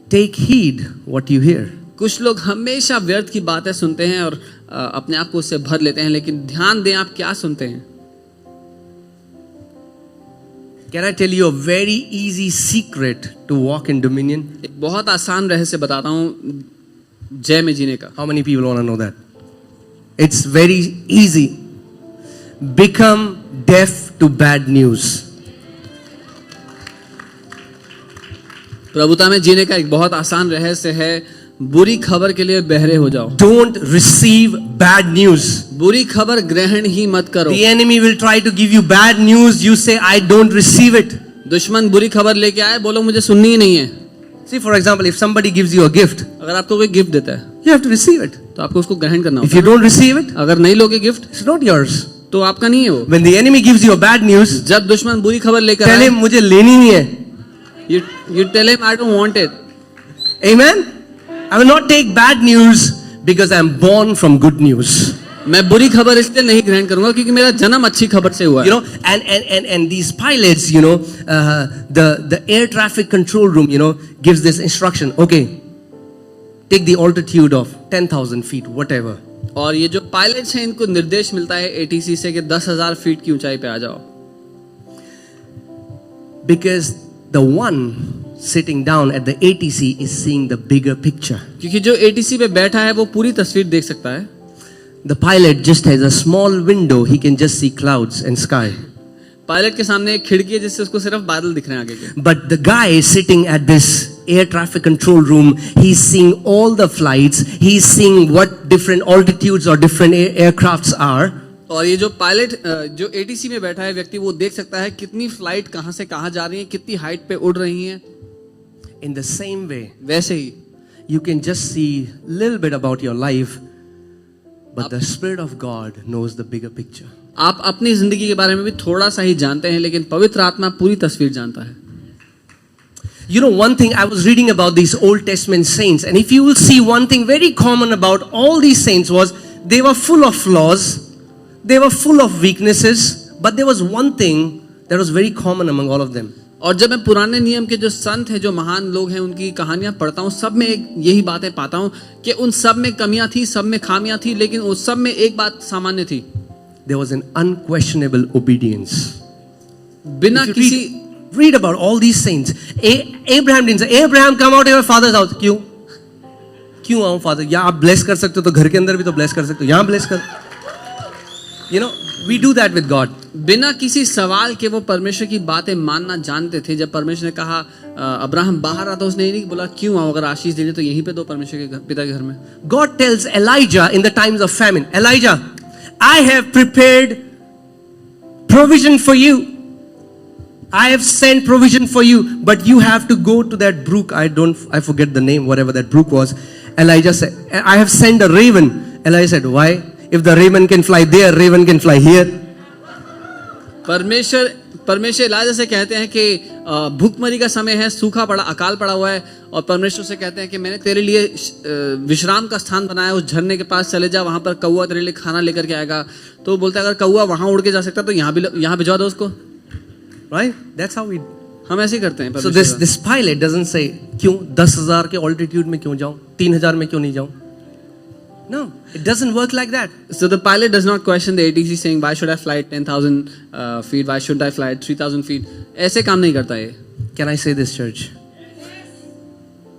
S1: take heed what you hear.
S2: कुछ लोग हमेशा व्यर्थ की बातें सुनते हैं और अपने आप को उससे भर लेते हैं, लेकिन ध्यान दें आप क्या सुनते हैं।
S1: Can I tell you a very easy secret to walk in dominion?
S2: एक बहुत आसान रहस्य बताता हूँ जय में जीने का।
S1: How many people want to know that? It's very easy. Become deaf to bad news.
S2: प्रभुता में जीने का एक बहुत आसान रहस्य है, बुरी खबर के लिए बहरे हो जाओ।
S1: Don't receive bad news.
S2: बुरी खबर ग्रहण ही मत करो।
S1: The enemy will try to give you bad news. You say, I don't receive it.
S2: दुश्मन बुरी खबर लेके आए, बोलो मुझे सुननी ही नहीं है।
S1: See, for example, if somebody gives you a gift,
S2: अगर आपको कोई गिफ्ट देता है
S1: you have to receive it.
S2: तो आपको उसको ग्रहण करना
S1: If
S2: होता
S1: you don't receive it,
S2: है। अगर नहीं लोगे गिफ्ट
S1: it's not yours.
S2: तो आपका नहीं है वो।
S1: When the enemy gives you a bad news,
S2: जब दुश्मन बुरी खबर लेकर
S1: tell
S2: आए,
S1: him, मुझे लेनी नहीं है.
S2: you tell him I don't want it.
S1: Amen? I will not take bad news because I am born from good news.
S2: मैं बुरी खबर इसलिए नहीं ग्रहण करूंगा क्योंकि मेरा जन्म अच्छी खबर से हुआ
S1: You
S2: है।
S1: know, and these pilots, you know, the air traffic control room, you know, gives this instruction. Okay, take the altitude of 10,000 feet, whatever.
S2: और ये जो पायलट्स हैं इनको निर्देश मिलता है एटीसी से कि 10,000 फीट की ऊंचाई पे आ जाओ।
S1: Because the one sitting down at the ATC is seeing the bigger picture.
S2: क्योंकि जो एटीसी पे बैठा है वो पूरी तस्वीर देख सकता है।
S1: The pilot just has a small window, he can just see clouds and sky.
S2: Pilot के सामने एक खिड़की है जिससे उसको सिर्फ बादल दिख रहे हैं आगे के।
S1: But the guy sitting at this air traffic control room, he's seeing all the flights, he's seeing what different altitudes or different aircrafts are.
S2: और ये जो पायलट जो एटीसी में बैठा है व्यक्ति वो देख सकता है कितनी फ्लाइट कहां से कहां जा रही है, कितनी हाइट पे उड़ रही हैं।
S1: In the same way,
S2: वैसे ही
S1: you can just see a little bit about your life, but the Spirit of God knows the bigger picture.
S2: आप अपनी जिंदगी के बारे में भी थोड़ा सा ही जानते हैं लेकिन पवित्र आत्मा पूरी तस्वीर जानता है।
S1: You know, one thing I was reading about these Old Testament saints, and if you will see one thing very common about all these saints was they were full of flaws, they were full of weaknesses, but there was one thing that was very common among all of them.
S2: और जब मैं पुराने नियम के जो संत हैं, जो महान लोग हैं, उनकी कहानियां पढ़ता हूँ, सब में एक यही बातें पाता हूँ कि उन सब में कमियां थी, सब में खामियां थी, लेकिन उस सब में एक बात सामान्य थी।
S1: There was an unquestionable obedience.
S2: बिना
S1: If you
S2: किसी
S1: read about all these saints. Abraham didn't say, Abraham, come out of your father's house. क्यों आऊं फादर? या आप bless कर सकते हो तो घर के अंदर भी तो bless कर सकते हो, यहाँ bless कर। You know, we do that with God.
S2: बिना किसी सवाल के वो परमेश्वर की बातें मानना जानते थे। जब परमेश्वर ने कहा अब्राहम बाहर आ, तो उसने ये नहीं बोला क्यों आओ, अगर आशीष देने तो यहीं पे दो परमेश्वर के पिता के घर में।
S1: God tells Elijah in the times of famine, Elijah, I have prepared provision for you. I have sent provision for you, but you have to go to that brook. I forget the name, whatever that brook was. Elijah said, I have sent a raven. Elijah said, why? If the raven can fly there, raven can fly here.
S2: परमेश्वर इलाजा से कहते हैं कि भूखमरी का समय है, सूखा पड़ा, अकाल पड़ा हुआ है, और परमेश्वर से कहते हैं कि मैंने तेरे लिए विश्राम का स्थान बनाया, उस झरने के पास चले जा, वहां पर कौवा तेरे लिए खाना लेकर के आएगा। तो वो बोलता है अगर कौवा वहां उड़ के जा सकता तो यहाँ भिजवा दो उसको।
S1: Right? That's how we.
S2: हम ऐसे ही करते हैं।
S1: So this pilot doesn't say क्यों 10,000 के altitude में क्यों जाऊं, 3,000 में क्यों नहीं जाऊं? No, it doesn't work like that.
S2: So the pilot does not question the ATC saying why should I fly 10,000 feet, why should I fly 3,000 feet? ऐसे काम नहीं करता ये।
S1: Can I say this, church?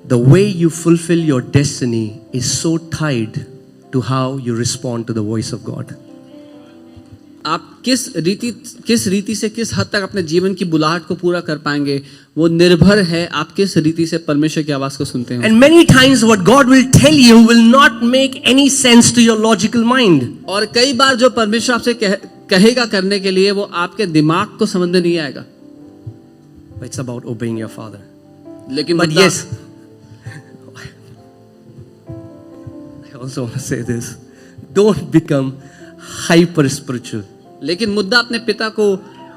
S1: The way you fulfill your destiny is so tied to how you respond to the voice of God.
S2: आप किस रीति से किस हद तक अपने जीवन की बुलाहट को पूरा कर पाएंगे, वो निर्भर है आप किस रीति से परमेश्वर की आवाज को सुनते हैं।
S1: And many times what God will tell you will not make any sense to your logical mind.
S2: और कई बार जो परमेश्वर आपसे कहेगा करने के लिए, वो आपके दिमाग को समझ में नहीं आएगा।
S1: It's about obeying your father.
S2: लेकिन
S1: But yes, I also want to say this. Don't become hyper spiritual.
S2: लेकिन मुद्दा अपने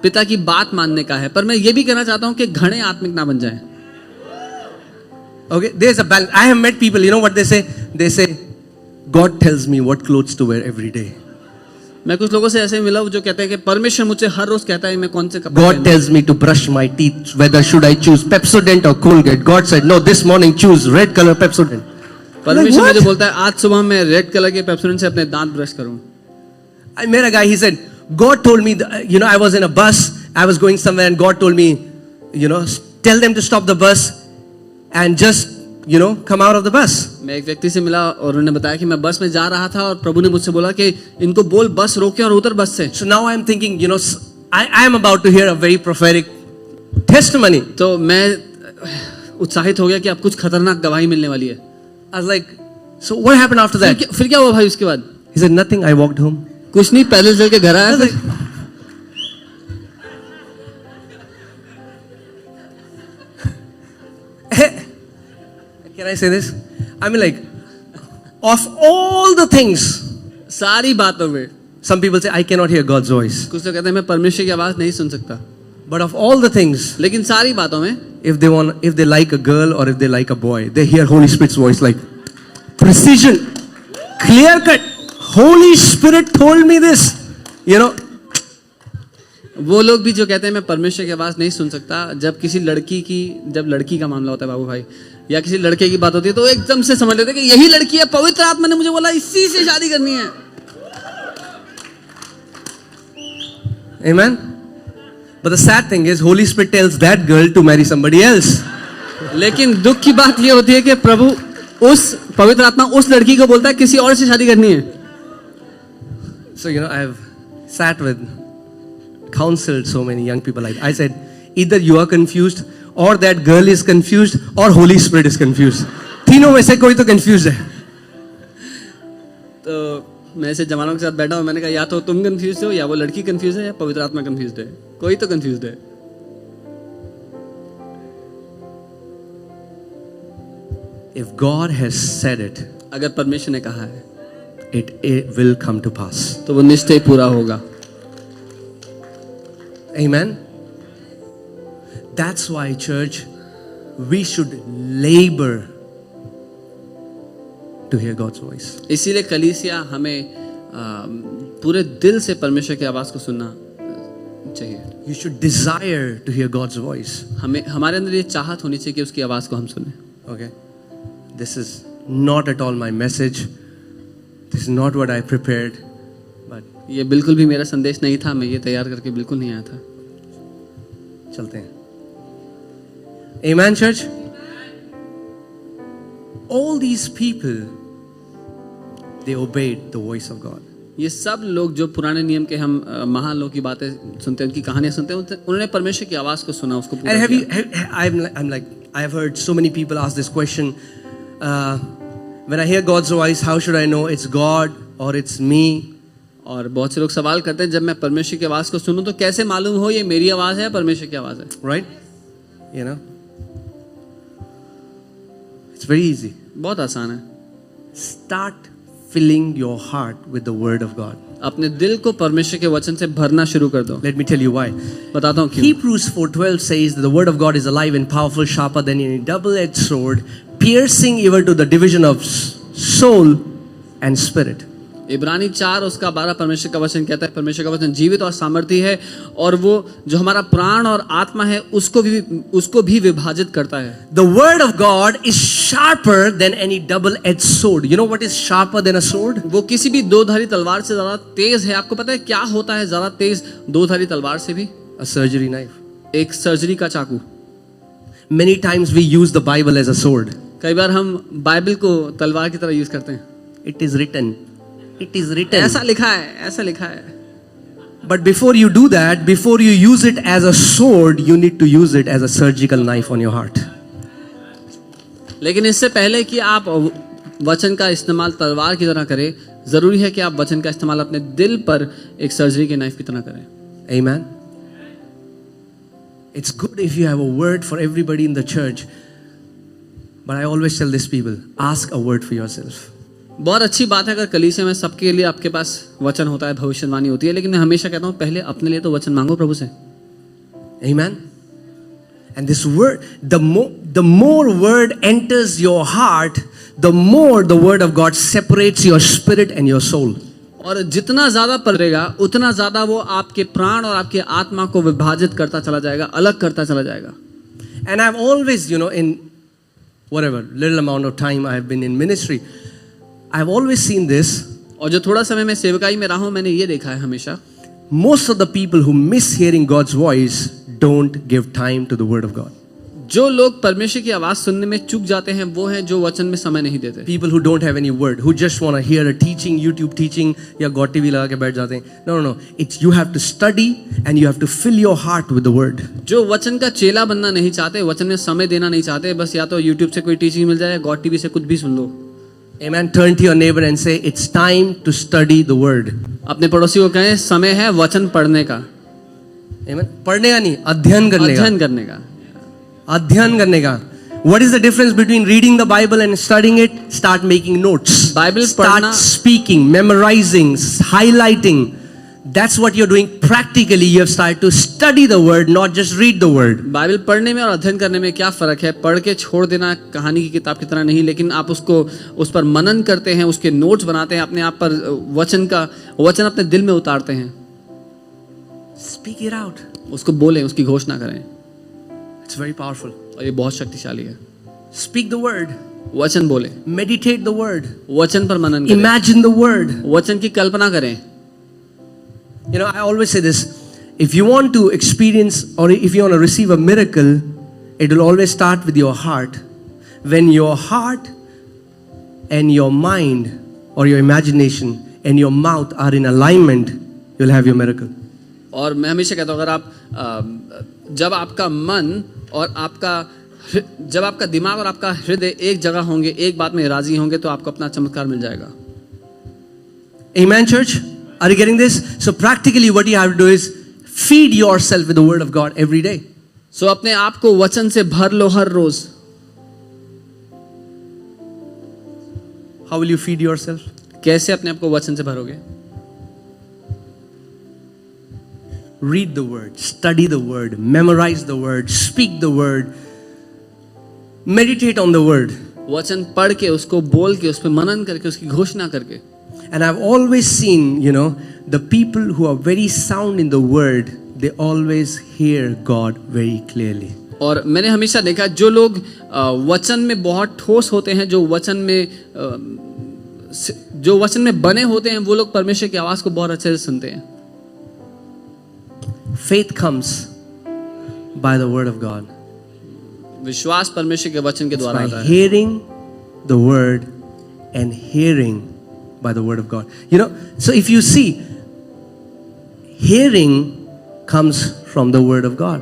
S2: पिता की बात मानने का है, पर मैं ये भी कहना चाहता हूं कि घने आत्मिक ना बन जाएं।
S1: Okay, there's a balance. I have met people, you know what they say? They say, God tells me what clothes to wear every day.
S2: मैं कुछ लोगों से ऐसे मिला जो कहते हैं कि परमेश्वर मुझसे हर रोज कहता है मैं कौन से कपड़े
S1: God tells me to brush my teeth, whether should I choose Pepsodent or Colgate. God said, no, this morning choose red color Pepsodent.
S2: परमेश्वर मुझे बोलता है आज सुबह मैं रेड कलर के पेप्सोडेंट से अपने दांत ब्रश करूं।
S1: I met a guy, he said, God told me, you know, I was in a bus, I was going somewhere and God told me, you know, tell them to stop the bus and just, you know, come out of the bus.
S2: मैं एक व्यक्ति से मिला और उन्होंने बताया कि मैं बस में जा रहा था और प्रभु ने मुझसे बोला कि इनको बोल बस रोके और उतर बस से।
S1: So now I'm thinking, you know, I am about to hear a very prophetic testimony.
S2: तो मैं उत्साहित हो गया कि अब कुछ खतरनाक गवाही मिलने वाली है।
S1: I was like, so what happened after that?
S2: फिर क्या हुआ भाई उसके बाद?
S1: He said, nothing, I walked home.
S2: कुछ नहीं, पैदल चल के घर आया।
S1: Can I say this? I mean, like, of all the things,
S2: सारी बातों में
S1: some people say, I cannot hear God's voice.
S2: कुछ लोग कहते हैं मैं परमेश्वर की आवाज नहीं सुन सकता।
S1: But of all the things,
S2: लेकिन सारी बातों में
S1: if they like a girl or if they like a boy, they hear Holy Spirit's voice like precision, clear cut, Holy Spirit told me this. You know,
S2: वो लोग भी जो कहते हैं मैं परमेश्वर की आवाज नहीं सुन सकता, जब किसी जब लड़की का मामला होता है बाबू भाई, या किसी लड़के की बात होती है तो एकदम से समझ लेते हैं कि यही लड़की है, पवित्र आत्मा ने मुझे बोला इसी से शादी करनी है.
S1: amen. But the sad thing is, Holy Spirit tells that girl to marry somebody else.
S2: लेकिन दुख की बात ये होती है कि प्रभु उस पवित्र आत्मा उस लड़की को बोलता है किसी और से शादी करनी है.
S1: So, you know, I've sat with, counseled so many young people. I said, either you are confused, or that girl is confused, or Holy Spirit is confused. तीनों में से कोई तो confused है.
S2: तो मैं ऐसे जवानों के साथ बैठा हूँ, मैंने कहा या तो तुम कंफ्यूज हो, या वो लड़की कंफ्यूज है, या पवित्र आत्मा कंफ्यूज है. कोई तो कंफ्यूज है.
S1: If God has said it,
S2: अगर परमेश्वर ने कहा है
S1: it will come to pass.
S2: तो वो निश्चय पूरा होगा.
S1: Amen. That's why, church, we should labor to hear God's voice.
S2: इसीलिए कलीसिया हमें पूरे दिल से परमेश्वर की आवाज को सुनना चाहिए.
S1: You should desire to hear God's voice.
S2: हमें हमारे अंदर ये चाहत होनी चाहिए कि उसकी आवाज को हम सुने.
S1: Okay. This is not at all my message. This is not what I prepared. But
S2: ये बिल्कुल भी मेरा संदेश नहीं था, मैं ये तैयार करके बिल्कुल नहीं आया था.
S1: चलते हैं. Amen, church. All these people, they obeyed the voice of God.
S2: ये सब लोग जो पुराने नियम के हम महान लोगों की बातें सुनते हैं, उनकी कहानियां सुनते हैं, उन्होंने परमेश्वर की आवाज को सुना, उसको पूरा
S1: And have
S2: किया.
S1: you? I'm like, I've heard so many people ask this question. When I hear God's voice, how should I know it's God or it's me?
S2: और बहुत से लोग सवाल करते हैं, जब मैं परमेश्वर की आवाज को सुनूं तो कैसे मालूम हो ये मेरी आवाज है या परमेश्वर की आवाज है.
S1: Right? You know, it's very easy.
S2: बहुत आसान है.
S1: Start filling your heart with the Word of God.
S2: अपने दिल को परमेश्वर के वचन से भरना शुरू कर दो.
S1: Let me tell you why.
S2: बताता हूँ क्यों.
S1: Hebrews 4:12 says that the Word of God is alive and powerful, sharper than any double-edged sword, piercing even to the division of soul and spirit.
S2: इब्रानी 4 उसका 12 परमेश्वर का वचन कहता है, परमेश्वर का वचन जीवित और सामर्थी है, और वो जो हमारा प्राण और आत्मा है उसको भी विभाजित करता है.
S1: The Word of God is sharper than any double-edged sword. You know what is sharper than a sword?
S2: वो किसी भी दो-धारी तलवार से ज्यादा तेज है. आपको पता है क्या होता है ज्यादा तेज दो-धारी तलवार से भी?
S1: A surgery knife.
S2: एक सर्जरी का चाकू.
S1: Many times we use the Bible as a sword.
S2: कई बार हम बाइबल को तलवार की तरह यूज करते हैं.
S1: It is written. It is written.
S2: ऐसा लिखा है, ऐसा लिखा है.
S1: But before you do that, before you use it as a sword, you need to use it as a surgical knife on your heart.
S2: लेकिन इससे पहले कि आप वचन का इस्तेमाल तलवार की तरह करें, जरूरी है कि आप वचन का इस्तेमाल अपने दिल पर एक सर्जरी के नाइफ की तरह करें.
S1: Amen. It's good if you have a word for everybody in the church. But I always tell these people, ask a word for yourself.
S2: बहुत अच्छी बात है अगर कलीसिया में सबके लिए आपके पास वचन होता है, भविष्यवाणी होती है, लेकिन मैं हमेशा कहता हूँ पहले अपने लिए तो वचन मांगो प्रभु से.
S1: Amen. And this word, the more word enters your heart, the more the word of God separates your spirit and your soul.
S2: और जितना ज्यादा पढ़ेगा उतना ज्यादा वो आपके प्राण और आपके आत्मा को विभाजित करता चला जाएगा, अलग करता चला जाएगा.
S1: And I've always, you know, in whatever little amount of time I have been in ministry, I've always seen this.
S2: और जो थोड़ा समय मैं सेवकाई में रहा हूं, मैंने ये देखा है हमेशा.
S1: Most of the people who miss hearing God's voice don't give time to the word of God.
S2: जो लोग परमेश्वर की आवाज सुनने में चूक जाते हैं वो हैं जो वचन में समय नहीं देते.
S1: People who don't have any word, who just want to hear a teaching, YouTube teaching, या God TV लगा के बैठ जाते हैं. No. It's you have to study and you have to fill your heart with the word.
S2: जो वचन का चेला बनना नहीं चाहते, वचन में समय देना नहीं चाहते, बस या तो YouTube से कोई टीचिंग मिल जाए, God TV से कुछ भी सुन लो.
S1: Amen. Turn to your neighbor and say, it's time to study the word.
S2: अपने पड़ोसी को कहें समय है वचन पढ़ने का.
S1: Amen. पढ़ने का नहीं, अध्ययन करने का.
S2: अध्ययन करने का.
S1: अध्ययन करने का. What is the difference between reading the Bible and studying it? Start making notes.
S2: Bible
S1: Start
S2: पढ़ना,
S1: speaking, memorizing, highlighting. That's what you're doing practically. You have started to study the word, not just read the word.
S2: Bible पढ़ने में और अध्ययन करने में क्या फर्क है? पढ़ के छोड़ देना कहानी की किताब की तरह नहीं, लेकिन आप उसको उस पर मनन करते हैं, उसके नोट्स बनाते हैं, अपने आप पर वचन अपने दिल में उतारते हैं।
S1: Speak it out.
S2: उसको बोलें, उसकी घोषणा करें।
S1: It's very powerful.
S2: और ये बहुत शक्तिशाली है।
S1: Speak the word.
S2: वचन बोले,
S1: Meditate the word.
S2: वचन पर मनन करें,
S1: Imagine the word.
S2: वचन की कल्पना करें।
S1: You know, I always say this. If you want to experience or if you want to receive a miracle, it will always start with your heart. When your heart and your mind or your imagination and your mouth are in alignment, you'll have your miracle.
S2: और मैं हमेशा कहता हूँ, अगर आप जब आपका मन और जब आपका दिमाग और आपका हृदय एक जगह होंगे, एक बात में राजी होंगे, तो आपको अपना चमत्कार मिल जाएगा।
S1: Amen, church? Are you getting this? So practically what you have to do is feed yourself with the word of God every day.
S2: सो अपने आप को वचन से भर लो हर रोज।
S1: How will you feed yourself?
S2: कैसे अपने आप को वचन से भरोगे?
S1: Read the word, study the word, memorize the word, speak the word, meditate on the word.
S2: वचन पढ़ के, उसको बोल के, उस पर मनन करके, उसकी घोषणा करके।
S1: And I've always seen, you know, the people who are very sound in the word, they always hear God very clearly.
S2: और मैंने हमेशा देखा, जो लोग वचन में बहुत ठोस होते हैं, जो वचन में बने होते हैं, वो लोग परमेश्वर की आवाज को बहुत अच्छे से सुनते हैं।
S1: Faith comes by the word of God.
S2: विश्वास परमेश्वर के वचन के द्वारा
S1: By
S2: आता है।
S1: hearing the word and hearing by the word of God. You know, so if you see, hearing comes from the word of God.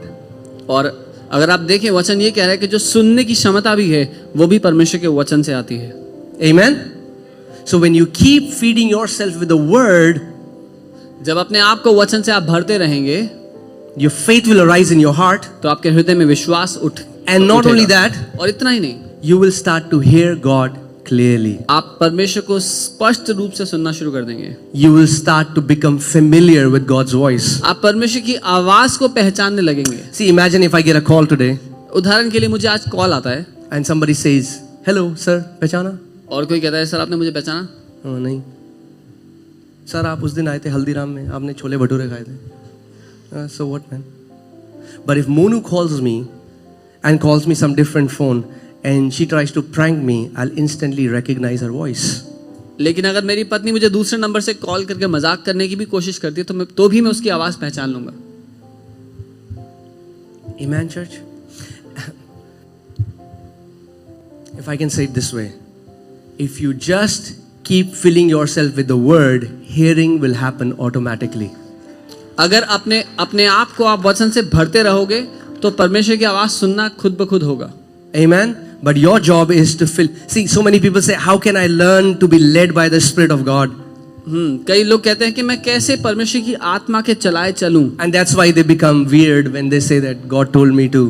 S2: और अगर आप देखें, वचन ये कह रहा है कि जो सुनने की क्षमता भी है, वो भी परमेश्वर के वचन से आती है।
S1: Amen? So when you keep feeding yourself with the word,
S2: जब अपने आप को वचन से आप भरते रहेंगे,
S1: your faith will arise in your heart.
S2: तो आपके हृदय में विश्वास
S1: And not
S2: उठेगा।
S1: only that,
S2: और इतना ही नहीं,
S1: you will start to hear God clearly.
S2: आप परमेश्वर को स्पष्ट रूप से सुनना शुरू कर देंगे।
S1: You will start to become familiar with God's voice.
S2: आप परमेश्वर की आवाज को पहचानने लगेंगे।
S1: See, imagine if I get a call today
S2: उदाहरण के लिए, मुझे आज कॉल आता है
S1: and somebody says, "Hello, sir, पहचाना?"
S2: और कोई कहता है, सर आपने मुझे पहचाना?
S1: नहीं। सर आप उस दिन आए थे हल्दीराम में, आपने छोले भटूरे खाए थे। So what, man? But if Monu calls me and calls me some different phone and she tries to prank me, I'll instantly recognize her voice.
S2: लेकिन अगर मेरी पत्नी मुझे दूसरे नंबर से कॉल करके मजाक करने की भी कोशिश करती है, तो भी मैं उसकी आवाज पहचान लूंगा।
S1: Amen, church? If I can say it this way, if you just keep filling yourself with the word, hearing will happen automatically.
S2: अगर अपने आप को आप वचन से भरते रहोगे, तो परमेश्वर की आवाज सुनना खुद ब खुद होगा।
S1: Amen? But your job is to fill. See, so many people say, how can I learn to be led by the Spirit of God?
S2: कई लोग कहते हैं कि मैं कैसे परमेश्वर की आत्मा के चलाए चलूं।
S1: And that's why they become weird when they say that God told me to.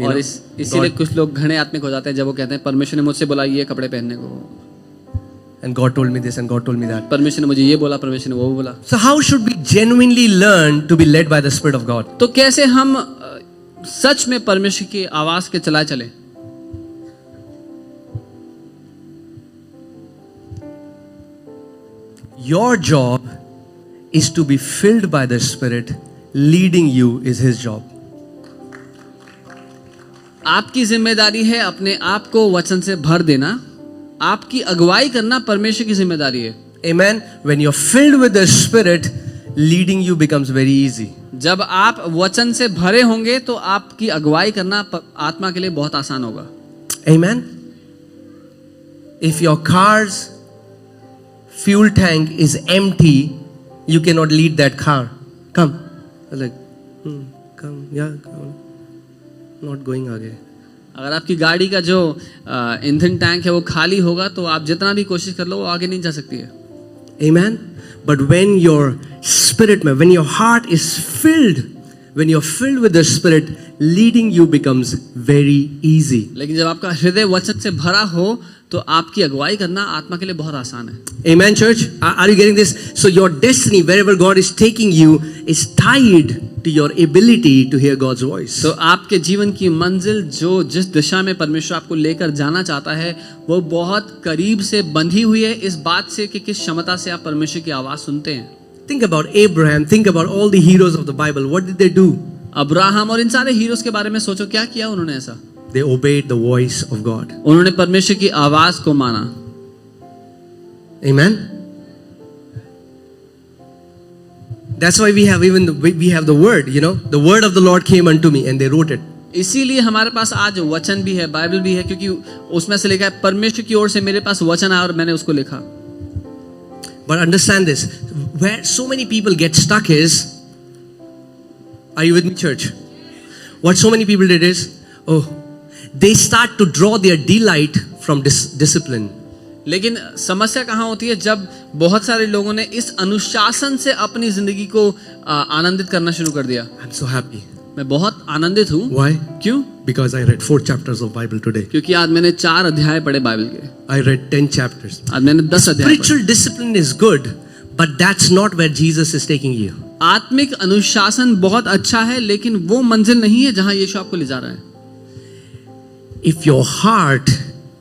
S2: और इसीलिए कुछ लोग घने आत्मिक हो जाते हैं जब वो कहते हैं, परमेश्वर ने मुझसे बोला ये कपड़े पहनने को,
S1: And God told me this and God told me that.
S2: परमेश्वर ने मुझे ये बोला, परमेश्वर ने वो बोला।
S1: So how should we genuinely learn to be led by the Spirit of God?
S2: तो कैसे हम सच में परमेश्वर की आवाज के चलाए चले?
S1: Your job is to be filled by the Spirit. Leading you is His job.
S2: आपकी जिम्मेदारी है अपने आप को वचन से भर देना, आपकी अगुवाई करना परमेश्वर की जिम्मेदारी है।
S1: Amen. When you're filled with the Spirit, leading you becomes very easy.
S2: जब आप वचन से भरे होंगे तो आपकी अगुवाई करना आत्मा के लिए बहुत आसान होगा।
S1: Amen. If your car's fuel tank is empty, you cannot lead that car. Come. I was like, come, yeah, come. Not going आगे.
S2: अगर आपकी गाड़ी का जो ईंधन टैंक है वो खाली होगा, तो आप जितना भी कोशिश कर लो वो आगे नहीं जा सकती है।
S1: Amen. But when your spirit, when your heart is filled when you're filled with the Spirit, leading you becomes very easy.
S2: लेकिन जब आपका हृदय वचन से भरा हो तो आपकी अगुवाई करना आत्मा के लिए बहुत आसान है।
S1: Amen, church? Are you getting this? So your destiny, wherever God is taking you, is tied to your ability to hear God's voice.
S2: तो आपके जीवन की मंजिल जो जिस दिशा में परमेश्वर आपको लेकर जाना चाहता है वो बहुत करीब से बंधी हुई है इस बात से कि किस क्षमता से आप परमेश्वर की आवाज सुनते हैं।
S1: Think about Abraham. Think about all the heroes of the Bible. What did they do?
S2: Abraham और इन सारे हीरोज के बारे में सोचो, क्या किया उन्होंने ऐसा?
S1: They obeyed the voice of God.
S2: उन्होंने परमेश्वर की आवाज को माना।
S1: Amen. That's why we have the word, you know, the word of the Lord came unto me, and they wrote it.
S2: इसीलिए हमारे पास आज वचन भी है, बाइबल भी है, क्योंकि उसमें से लिखा है परमेश्वर की ओर से मेरे पास वचन आया और मैंने उसको लिखा।
S1: But understand this, where so many people get stuck is, are you with me, church? What so many people did is, they start to draw their delight from discipline.
S2: लेकिन समस्या कहाँ होती है? जब बहुत सारे लोगों ने इस अनुशासन से अपनी जिंदगी को आनंदित करना शुरू कर दिया।
S1: I'm so happy.
S2: मैं बहुत आनंदित हूँ।
S1: Why?
S2: क्यों?
S1: Because I read 4 chapters of Bible today.
S2: क्योंकि आज मैंने 4 अध्याय पढ़े बाइबल के।
S1: I read 10 chapters.
S2: आज मैंने 10 अध्याय पढ़े।
S1: Spiritual discipline is good, but that's not where Jesus is taking you.
S2: आत्मिक अनुशासन बहुत अच्छा है, लेकिन वो मंजिल नहीं है जहाँ यीशु आपको ले जा रहा है।
S1: If your heart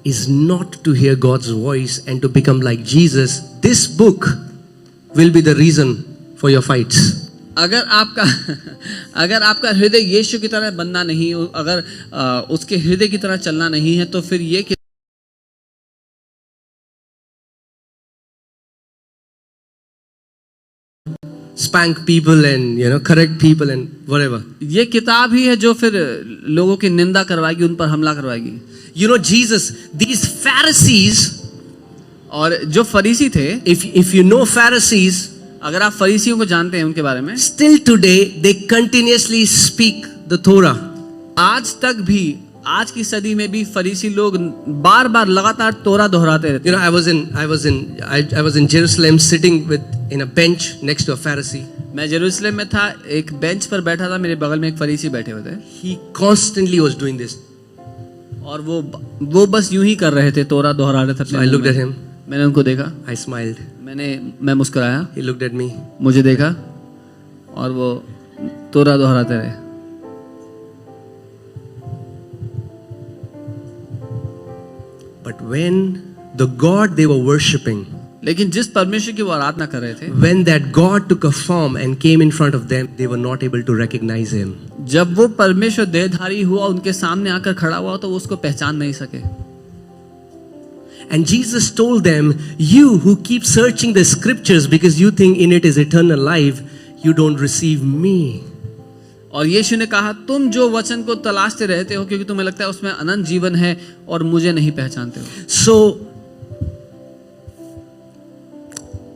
S1: is not to hear God's voice and to become like Jesus, this book will be the reason for your fights.
S2: अगर आपका हृदय यीशु की तरह बनना नहीं, अगर उसके हृदय की तरह चलना नहीं है, तो फिर ये
S1: Spank people and, you know, correct people and whatever.
S2: ये किताब ही है जो फिर लोगों की निंदा करवाएगी, उन पर हमला करवाएगी।
S1: You know, Jesus, these Pharisees,
S2: और जो फरीसी थे,
S1: if you know Pharisees,
S2: अगर आप फरीसियों को जानते हैं उनके बारे में,
S1: still today they continuously speak the Torah.
S2: आज तक भी, आज की सदी में भी फरीसी लोग बार बार लगातार तोरा दोहराते रहते
S1: You know, I was in Jerusalem sitting in a bench next to a Pharisee.
S2: मैं जेरूसलम में था, एक बेंच पर बैठा था, मेरे बगल में एक फरीसी बैठे हुए थे।
S1: He constantly was doing this.
S2: और वो बस यूं ही कर रहे थे, तोरा दोहरा रहे थे।
S1: So I looked at him.
S2: मैंने उनको देखा,
S1: I smiled.
S2: मैं मुस्कुराया,
S1: He looked at me.
S2: मुझे देखा और वो तोरा दोहराते रहे।
S1: But when the God they were worshipping,
S2: लेकिन जिस परमेश्वर की वो आराधना कर रहे थे,
S1: when that God took a form and came in front of them, they were not able to recognize him.
S2: जब वो परमेश्वर देहधारी हुआ, उनके सामने आकर खड़ा हुआ, तो वो उसको पहचान नहीं सके।
S1: And Jesus told them, you who keep searching the scriptures because you think in it is eternal life, you don't receive me.
S2: और यीशु ने कहा, तुम जो वचन को तलाशते रहते हो क्योंकि तुम्हें लगता है उसमें अनंत जीवन है और मुझे नहीं पहचानते हो।
S1: So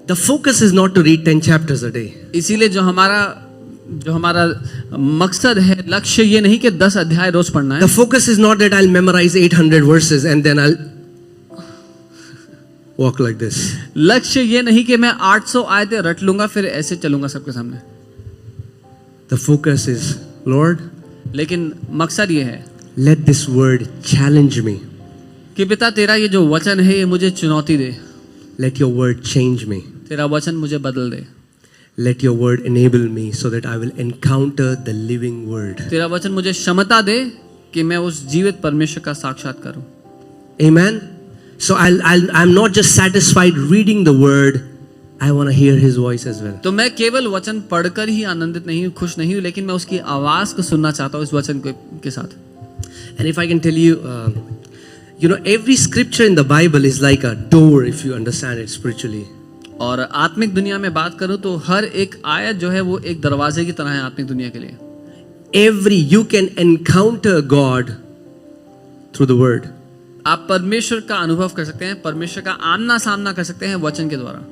S1: the focus is not to read 10 chapters a day.
S2: इसीलिए जो हमारा मकसद है, लक्ष्य ये नहीं कि 10 अध्याय रोज पढ़ना है।
S1: The focus is not that I'll memorize 800 verses and then I'll walk like this.
S2: लक्ष्य ये नहीं कि मैं 800 आयतें रट लूंगा फिर ऐसे चलूंगा सबके सामने।
S1: The focus is, Lord,
S2: लेकिन मकसद ये है,
S1: let this word challenge me.
S2: कि पिता तेरा ये जो वचन है ये मुझे चुनौती दे।
S1: Let your word change me.
S2: तेरा वचन मुझे बदल दे।
S1: Let your word enable me so that I will encounter the living word.
S2: तेरा वचन मुझे क्षमता दे कि मैं उस जीवित परमेश्वर का साक्षात करूं।
S1: Amen. So I'm not just satisfied reading the word. I want to hear his voice as well.
S2: तो मैं केवल वचन पढ़कर ही आनंदित नहीं हूँ, खुश नहीं हूँ, लेकिन मैं उसकी आवाज को सुनना चाहता हूँ इस वचन के साथ।
S1: And if I can tell you, you know, every scripture in the Bible is like a door if you understand it spiritually.
S2: और आत्मिक दुनिया में बात करूँ तो हर एक आयत जो है वो एक दरवाजे की तरह है आत्मिक दुनिया के लिए।
S1: You can encounter God through the word.
S2: आप परमेश्वर का अनुभव कर सकते हैं, परमेश्वर का आमना सामना कर सकते हैं वचन के द्वारा।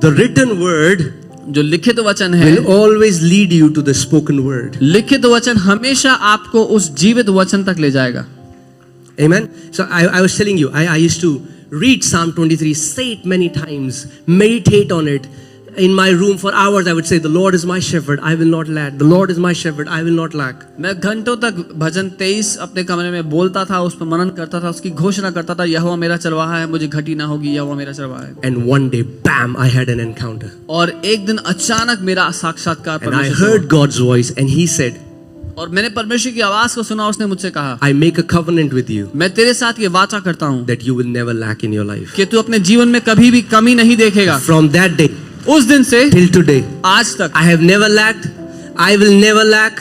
S1: The written word
S2: जो लिखित वचन है
S1: will always lead you to the spoken word.
S2: लिखित वचन हमेशा आपको उस जीवित वचन तक ले जाएगा।
S1: Amen. So I was telling you, I used to read Psalm 23, say it many times, meditate on it, in my room for hours, I would say, the Lord is my shepherd, I will not lack. The Lord is my shepherd, I will not lack.
S2: मैं घंटों तक भजन 23 अपने कमरे में बोलता था, उस पर मनन करता था, उसकी घोषणा करता था, यहोवा मेरा चरवाहा है, मुझे घटी ना होगी, यहोवा मेरा चरवाहा है.
S1: And one day, bam, I had an encounter.
S2: और एक दिन अचानक मेरा साक्षात्कार
S1: And I
S2: परमेश्वर से
S1: heard God's voice and He said,
S2: हुआ. और मैंने परमेश्वर की आवाज को सुना, उसने मुझसे कहा,
S1: I make a covenant with you
S2: मैं तेरे साथ ये वाचा करता हूँ
S1: that you will never lack in your life.
S2: कि तू अपने जीवन में कभी भी कमी नहीं देखेगा.
S1: From that day
S2: उस दिन से
S1: till today,
S2: आज तक
S1: I have never lacked, I will never lack.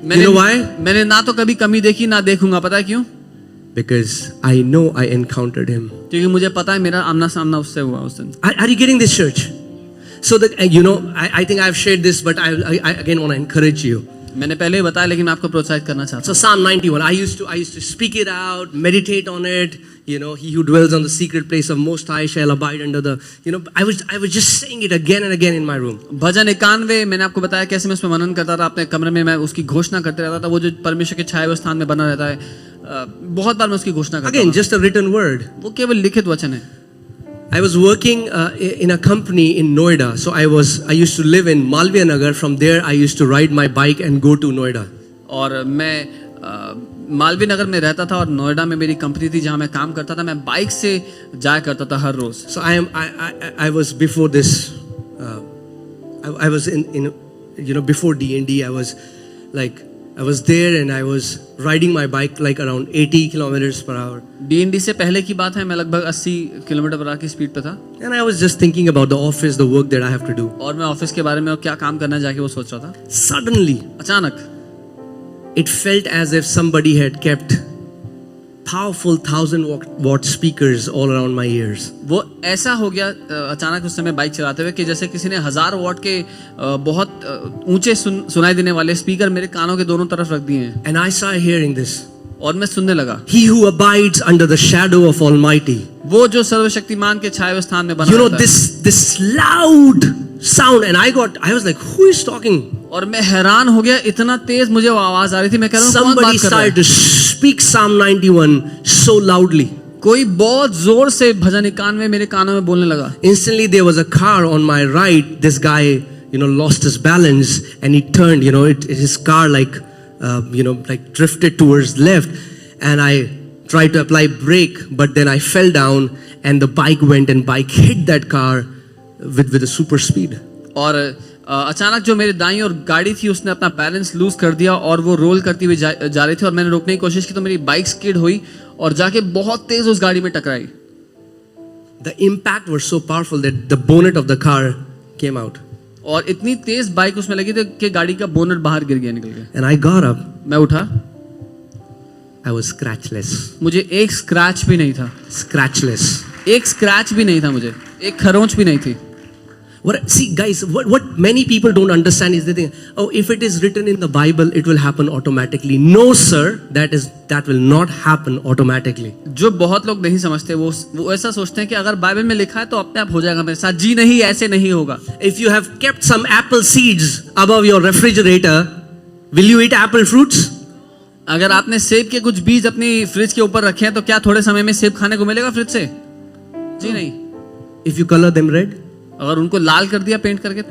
S1: You know why?
S2: मैंने ना तो कभी कमी देखी ना देखूंगा. पता है क्यों?
S1: Because I know I encountered Him.
S2: क्योंकि मुझे पता है मेरा आमना सामना उससे हुआ उस दिन.
S1: Are you getting this, church? So that, I think I've shared this, but I again want to encourage you.
S2: मैंने पहले ही बताया, लेकिन मैं आपको प्रोत्साहित करना चाहता
S1: So Psalm 91, I used to speak it out, meditate on it. He who dwells on the secret place of Most High shall abide under the. I was just saying it again and again in my room.
S2: हूँ. भजन 91 मैंने आपको बताया कैसे मैं उसमें मनन करता था अपने कमरे में. मैं उसकी घोषणा करते रहता था. वो जो परमेश्वर के छाए हुए स्थान में बना रहता है, बहुत बार मैं उसकी घोषणा करता
S1: Again,
S2: था.
S1: just a written word.
S2: वो केवल लिखित वचन है.
S1: I was working in a company in Noida. So I used to live in Malviya Nagar. From there, I used to ride my bike and go to Noida.
S2: और मैं मालवीय नगर में रहता था और नोएडा में मेरी कंपनी थी जहाँ मैं काम करता था. मैं बाइक से जाया करता था हर रोज.
S1: So I was before this. I was in before D&D. I was there and I was riding my bike like around 80 kilometers per hour.
S2: D&D से पहले की बात है, मैं लगभग 80 किलोमीटर पर आवर की स्पीड पे था.
S1: And I was just thinking about the office, the work that I have to do.
S2: और मैं ऑफिस के बारे में क्या काम करना जाके वो सोच रहा था.
S1: Suddenly,
S2: अचानक
S1: it felt as if somebody had kept powerful 1000-watt speakers all around my ears.
S2: वो ऐसा हो गया अचानक उस समय बाइक चलाते हुए कि जैसे किसी ने 1000 वॉट के बहुत ऊंचे सुनाई देने वाले स्पीकर मेरे कानों के दोनों तरफ रख दिए हैं.
S1: And I started hearing this.
S2: और मैं सुनने लगा.
S1: He who abides under the shadow of Almighty.
S2: वो जो सर्वशक्तिमान के छाए हुए स्थान में बना रहता है.
S1: This loud sound, and I was like, who is talking?
S2: और मैं हैरान हो गया, इतना तेज मुझे वो आवाज आ रही थी. मैं कह रहा हूँ कौन
S1: Somebody
S2: बात कर रहा है?
S1: started to speak Psalm 91 so loudly.
S2: कोई बहुत जोर से भजन 91 मेरे कानों में बोलने लगा.
S1: Instantly there was a car on my right. This guy, lost his balance and he turned. His car like drifted towards left, and I tried to apply brake, but then I fell down and the bike went and bike hit that car with a super speed.
S2: और अचानक जो मेरे दाईं ओर गाड़ी थी उसने अपना balance loose कर दिया और वो रोल करती हुई जा रही थी. और मैंने रोकने की कोशिश की तो मेरी बाइक स्किड हुई और जाके बहुत तेज उस गाड़ी में टकराई.
S1: The impact was so powerful that the bonnet of the car came out.
S2: और इतनी तेज बाइक उसमें लगी थी कि गाड़ी का बोनट बाहर गिर गया, निकल गया.
S1: And I got up.
S2: मैं उठा.
S1: I was scratchless.
S2: मुझे एक स्क्रैच भी नहीं था.
S1: Scratchless.
S2: एक स्क्रैच भी नहीं था मुझे. एक खरोंच भी नहीं थी.
S1: See, guys, what many people don't understand is they think, oh, if it is written in the Bible, it will happen automatically. No, sir, that will not happen automatically.
S2: जो बहुत लोग नहीं समझते वो ऐसा सोचते हैं कि अगर बाइबल में लिखा है तो अपने आप हो जाएगा मेरे साथ. जी नहीं, ऐसे नहीं होगा.
S1: If you have kept some apple seeds above your refrigerator, will you eat apple fruits?
S2: अगर आपने सेब के कुछ बीज अपनी फ्रिज के ऊपर रखे हैं तो क्या थोड़े समय में सेब खाने को मिलेगा फ्रिज से? जी नहीं.
S1: If you color them red?
S2: अगर उनको लाल कर दिया पेंट करके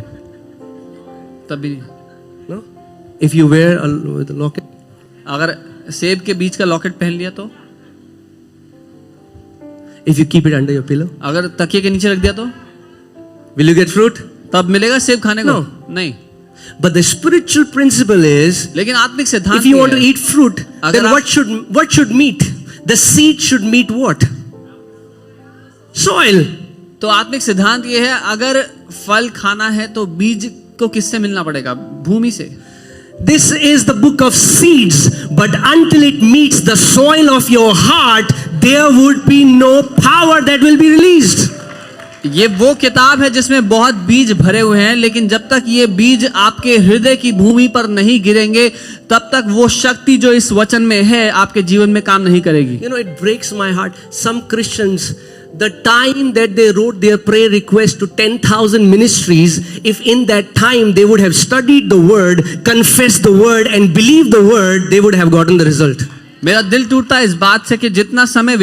S2: तब भी नहीं.
S1: No. If you wear a locket?
S2: अगर सेब के बीज का लॉकेट पहन लिया तो?
S1: If you keep it under your pillow?
S2: अगर तकिए के नीचे रख दिया तो?
S1: Will you get fruit?
S2: तब मिलेगा सेब खाने को?
S1: No.
S2: नहीं.
S1: But the spiritual principle is,
S2: लेकिन आत्मिक सिद्धांत
S1: if you want to eat fruit, then what should meet? The seed should meet what? Soil.
S2: तो आत्मिक सिद्धांत ये है, अगर फल खाना है तो बीज को किससे मिलना पड़ेगा? भूमि से.
S1: This is the book of seeds, but until it meets the soil of your heart, there would be no power that will be released.
S2: ये वो किताब है जिसमें बहुत बीज भरे हुए हैं, लेकिन जब तक ये बीज आपके हृदय की भूमि पर नहीं गिरेंगे तब तक वो शक्ति जो इस वचन में है आपके जीवन में काम नहीं करेगी.
S1: It breaks my heart. Some Christians, the time that they wrote their prayer request to 10,000 ministries, if in that time they would have studied the word, confessed the word and believed the word, they would have gotten the result.
S2: मेरा दिल टूटता है इस बात से कि जितना समय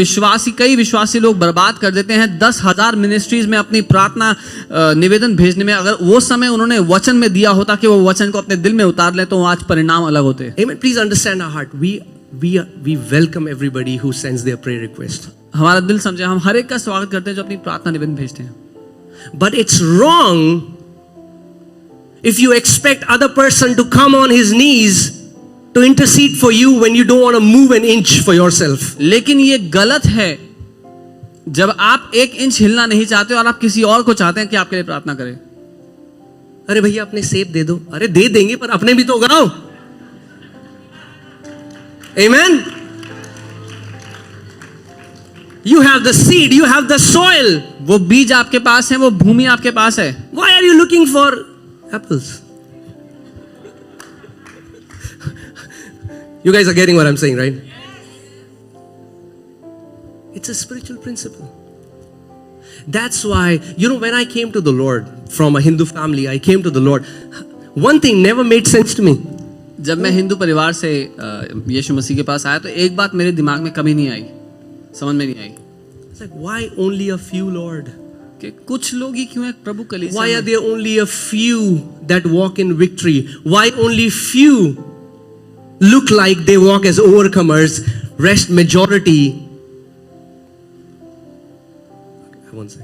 S2: कई विश्वासी लोग बर्बाद कर देते हैं 10,000 मिनिस्ट्रीज में अपनी प्रार्थना निवेदन भेजने में, अगर वो समय उन्होंने वचन में दिया होता कि वो वचन को अपने दिल में उतार ले तो आज परिणाम अलग होते।
S1: Amen. Please understand our heart. We welcome everybody who sends their prayer request.
S2: हमारा दिल समझे, हम हर एक का स्वागत करते हैं जो अपनी प्रार्थना निवेदन भेजते हैं।
S1: But it's wrong if you expect other person to come on his knees to intercede for you when you don't want to move an inch for yourself.
S2: लेकिन ये गलत है जब आप 1 इंच हिलना नहीं चाहते और आप किसी और को चाहते हैं कि आपके लिए प्रार्थना करे।
S1: अरे भैया अपने सेब दे दो। अरे दे देंगे पर अपने भी तो उगाओ। Amen. You have the seed, you have the soil.
S2: वो बीज आपके पास है, वो भूमि आपके पास है।
S1: Why are you looking for apples? You guys are getting what I'm saying, right? It's a spiritual principle. That's why, when I came to the Lord from a Hindu family, I came to the Lord. One thing never made sense to me.
S2: जब मैं हिंदू परिवार से यीशु मसीह के पास आया तो एक बात मेरे दिमाग में कभी नहीं आई, समझ में नहीं आई।
S1: It's like, why only a few, Lord?
S2: कि कुछ लोग ही क्यों एक प्रभु कलीसिया
S1: Why
S2: में?
S1: are there only a few that walk in victory? Why only few look like they walk as overcomers? Rest majority. I won't say.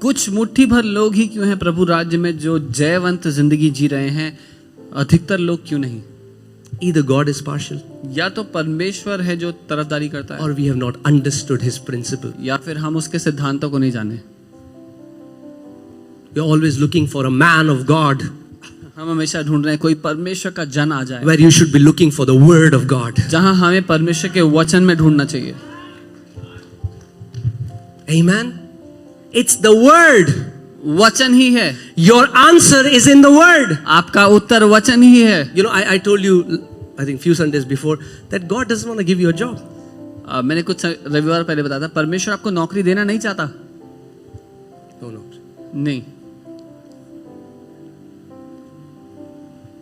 S2: कुछ मुट्ठी भर लोग ही क्यों हैं प्रभु राज्य में जो जयवंत जिंदगी जी रहे हैं, अधिकतर लोग क्यों नहीं?
S1: Either God is partial,
S2: या तो परमेश्वर है जो तरफदारी करता है,
S1: or we have not understood His principle.
S2: या फिर हम उसके सिद्धांतों को नहीं जाने।
S1: You're always looking for a man of God,
S2: हम हमेशा ढूंढ रहे हैं कोई परमेश्वर का जन आ जाए,
S1: where you should be looking for the Word of God.
S2: जहां हमें परमेश्वर के वचन में ढूंढना चाहिए।
S1: Amen. It's the Word.
S2: वचन ही है,
S1: Your answer is in the Word.
S2: आपका उत्तर वचन ही है।
S1: I told you, I think few Sundays before, that God doesn't want to give you a job.
S2: मैंने कुछ रविवार पहले बताया था, परमेश्वर आपको नौकरी देना नहीं चाहता।
S1: No.
S2: नहीं,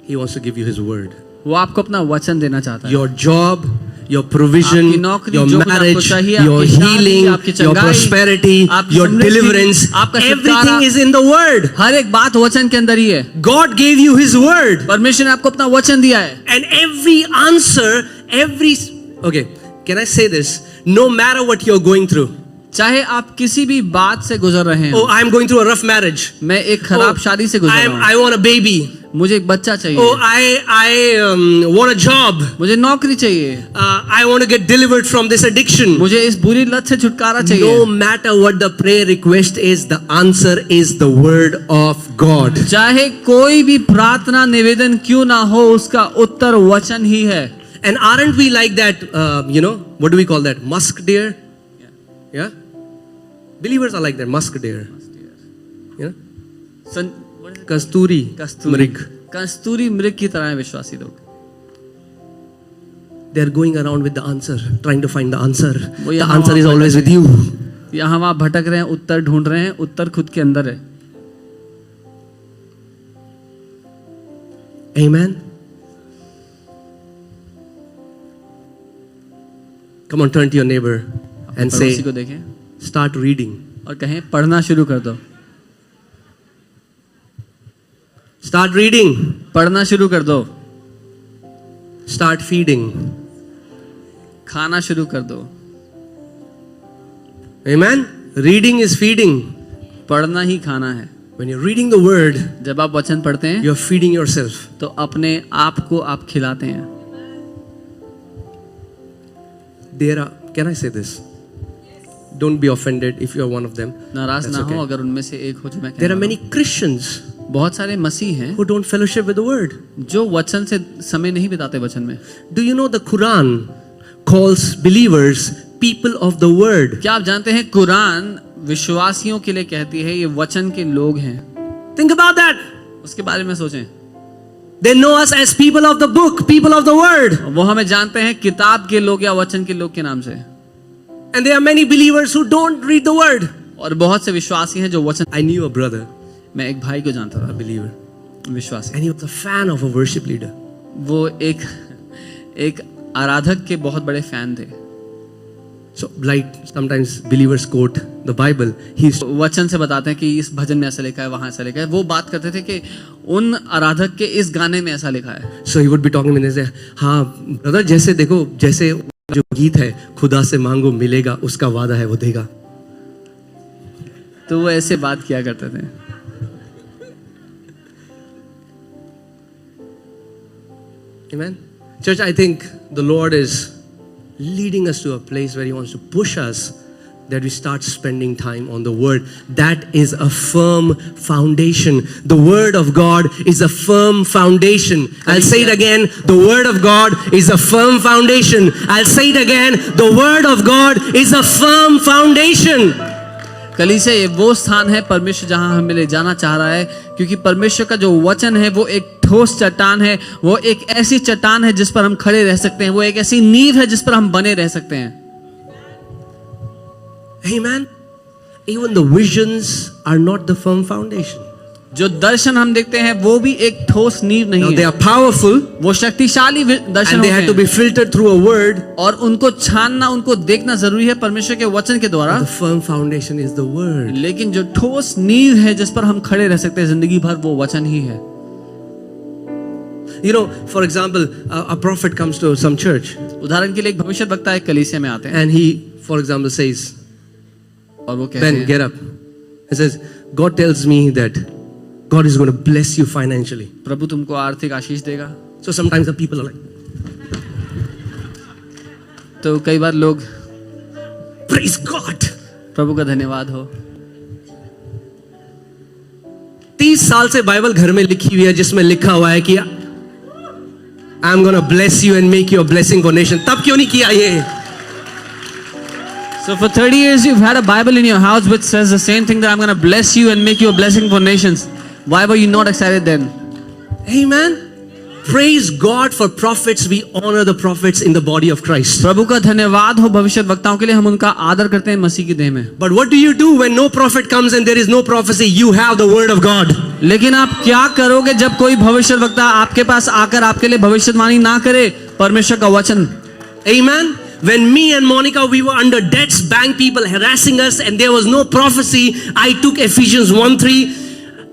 S1: He wants to give you His Word.
S2: वो आपको अपना वचन देना चाहता है।
S1: Your job, your provision,
S2: आपकी नौकरी,
S1: your
S2: जो कुछ आपको
S1: marriage,
S2: चाहिए,
S1: your
S2: आपकी शादी,
S1: healing,
S2: आपकी
S1: your
S2: चंगाई,
S1: prosperity,
S2: आपकी
S1: your
S2: समृद्धि,
S1: deliverance,
S2: आपका छुटकारा,
S1: everything is in the Word.
S2: हर एक बात वचन के अंदर ही है।
S1: God gave you His Word.
S2: परमेश्वर ने आपको अपना वचन दिया है।
S1: And every answer, okay, can I say this? No matter what you're going through.
S2: चाहे आप किसी भी बात से गुजर रहे हैं।
S1: Oh, I'm going through a rough marriage.
S2: मैं एक खराब शादी से गुजर रहा हूँ।
S1: I want a baby.
S2: मुझे एक बच्चा चाहिए।
S1: Oh, I want a job.
S2: मुझे नौकरी चाहिए।
S1: I want to get delivered from this addiction.
S2: मुझे इस बुरी लत से छुटकारा चाहिए।
S1: No matter what the prayer request is, the answer is the Word of God.
S2: चाहे कोई भी प्रार्थना निवेदन क्यों ना हो, उसका उत्तर वचन ही है।
S1: And aren't we like that? What do we call that? Musk deer. Yeah. Believers are like that. Musk deer. Yeah. Kasturi. Mrig.
S2: कस्तूरी मृग की तरह है विश्वासी लोग।
S1: They are going around with the answer, trying to find the answer.
S2: वो
S1: The
S2: यहाँ
S1: answer is
S2: वहाँ
S1: always with you.
S2: यहाँ वहाँ भटक रहे हैं, उत्तर ढूंढ रहे हैं, उत्तर खुद के अंदर है।
S1: Amen. Come on, turn to your neighbor and say,
S2: पड़ोसी को देखें
S1: start reading.
S2: और कहें पढ़ना शुरू कर दो।
S1: Start reading.
S2: पढ़ना शुरू कर दो।
S1: Start feeding.
S2: खाना शुरू कर दो।
S1: Amen. Reading is feeding.
S2: पढ़ना ही खाना है।
S1: When you're reading the Word,
S2: जब आप वचन पढ़ते हैं
S1: you're feeding yourself.
S2: तो अपने आप को आप खिलाते हैं।
S1: Can I say this? Don't be offended if you are one of them.
S2: नाराज
S1: That's
S2: ना
S1: okay.
S2: हो अगर उनमें से एक हो जो मैं
S1: There are
S2: कहने
S1: many Christians
S2: वाला हूं। बहुत सारे मसीह हैं
S1: who don't fellowship with the Word.
S2: जो वचन से समय नहीं बिताते वचन में।
S1: Do you know the Quran calls believers people of the Word?
S2: क्या आप जानते हैं कुरान विश्वासियों के लिए कहती है ये वचन के लोग हैं।
S1: Think about that.
S2: उसके बारे में सोचें।
S1: They know us as people of the book, people of the Word.
S2: वो हमें जानते हैं किताब के लोग या वचन के लोग के नाम से।
S1: And there are many believers who don't read the Word.
S2: और बहुत से विश्वासी हैं जो वचन।
S1: I knew a brother,
S2: मैं एक भाई को जानता
S1: a
S2: था,
S1: believer,
S2: विश्वासी।
S1: and he was a fan of a worship leader.
S2: वो एक आराधक के बहुत बड़े फैन थे।
S1: So, like sometimes believers quote the Bible, he's
S2: वचन से बताते हैं कि इस भजन में ऐसा लिखा है, वहां ऐसा लिखा है। वो बात करते थे कि उन आराधक के इस गाने में ऐसा लिखा है।
S1: so he would be talking and say, हाँ ब्रदर, जैसे देखो, जैसे जो गीत है, खुदा से मांगो मिलेगा, उसका वादा है वो देगा।
S2: तो वो ऐसे बात किया करते थे।
S1: Amen. Church, I think the Lord is leading us to a place where He wants to push us that we start spending time on the Word. That is a firm foundation. The Word of God is a firm foundation. I'll say it again. The Word of God is a firm foundation. I'll say it again. The Word of God is a firm foundation.
S2: कलीसिया ये वो स्थान है परमेश्वर जहां हमें ले जाना चाह रहा है, क्योंकि परमेश्वर का जो वचन है वो एक ठोस चट्टान है, वो एक ऐसी चट्टान है जिस पर हम खड़े रह सकते हैं, वो एक ऐसी नींव है जिस पर हम बने रह सकते हैं।
S1: Amen. Even the visions are not the firm foundation.
S2: जो दर्शन हम देखते हैं वो भी एक ठोस नींव नहीं
S1: Now
S2: है।
S1: they are powerful
S2: वो शक्तिशाली दर्शन
S1: and they
S2: होते
S1: have to
S2: हैं
S1: be filtered through a word.
S2: और उनको छानना, उनको देखना जरूरी है परमेश्वर के वचन के द्वारा।
S1: The firm foundation is the word.
S2: लेकिन जो ठोस नींव है जिस पर हम खड़े रह सकते हैं जिंदगी भर, वो वचन ही है।
S1: You know, for example, a prophet comes to some church
S2: उदाहरण के लिए एक भविष्यवक्ता एक कलीसिया में आते हैं
S1: and he, for example, says,
S2: और वो कहते
S1: Ben,
S2: हैं,
S1: get up. He says, God tells me that God is going to bless you financially.
S2: प्रभु तुमको आर्थिक आशीष देगा।
S1: So sometimes the people are like,
S2: तो कई बार लोग,
S1: praise God.
S2: प्रभु का धन्यवाद हो।
S1: 30 साल से बाइबल घर में लिखी हुई है जिसमें लिखा हुआ है कि I'm going to bless you and make you a blessing for nation. तब क्यों नहीं किया ये?
S2: So for 30 years you've had a Bible in your house which says the same thing, that I'm going to bless you and make you a blessing for nations. Why were you not excited then?
S1: Amen. Praise God for prophets. We honor the prophets in the body of Christ.
S2: प्रभु का धन्यवाद हो भविष्यवक्ताओं के लिए, हम उनका आदर करते हैं मसीह की देह में।
S1: But what do you do when no prophet comes and there is no prophecy? You have the word of God.
S2: लेकिन आप क्या करोगे जब कोई भविष्यवक्ता आपके पास आकर आपके लिए भविष्यवाणी ना करे? परमेश्वर का वचन।
S1: Amen. When me and Monica, we were under debts, bank people harassing us, and there was no prophecy, I took Ephesians 1:3.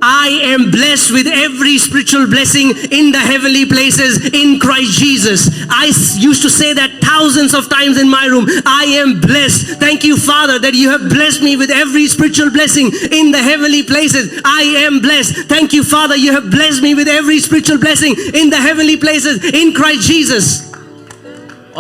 S1: I am blessed with every spiritual blessing in the heavenly places in Christ Jesus. I used to say that thousands of times in my room. I am blessed. Thank you, Father, that you have blessed me with every spiritual blessing in the heavenly places. I am blessed. Thank you, Father, you have blessed me with every spiritual blessing in the heavenly places in Christ Jesus.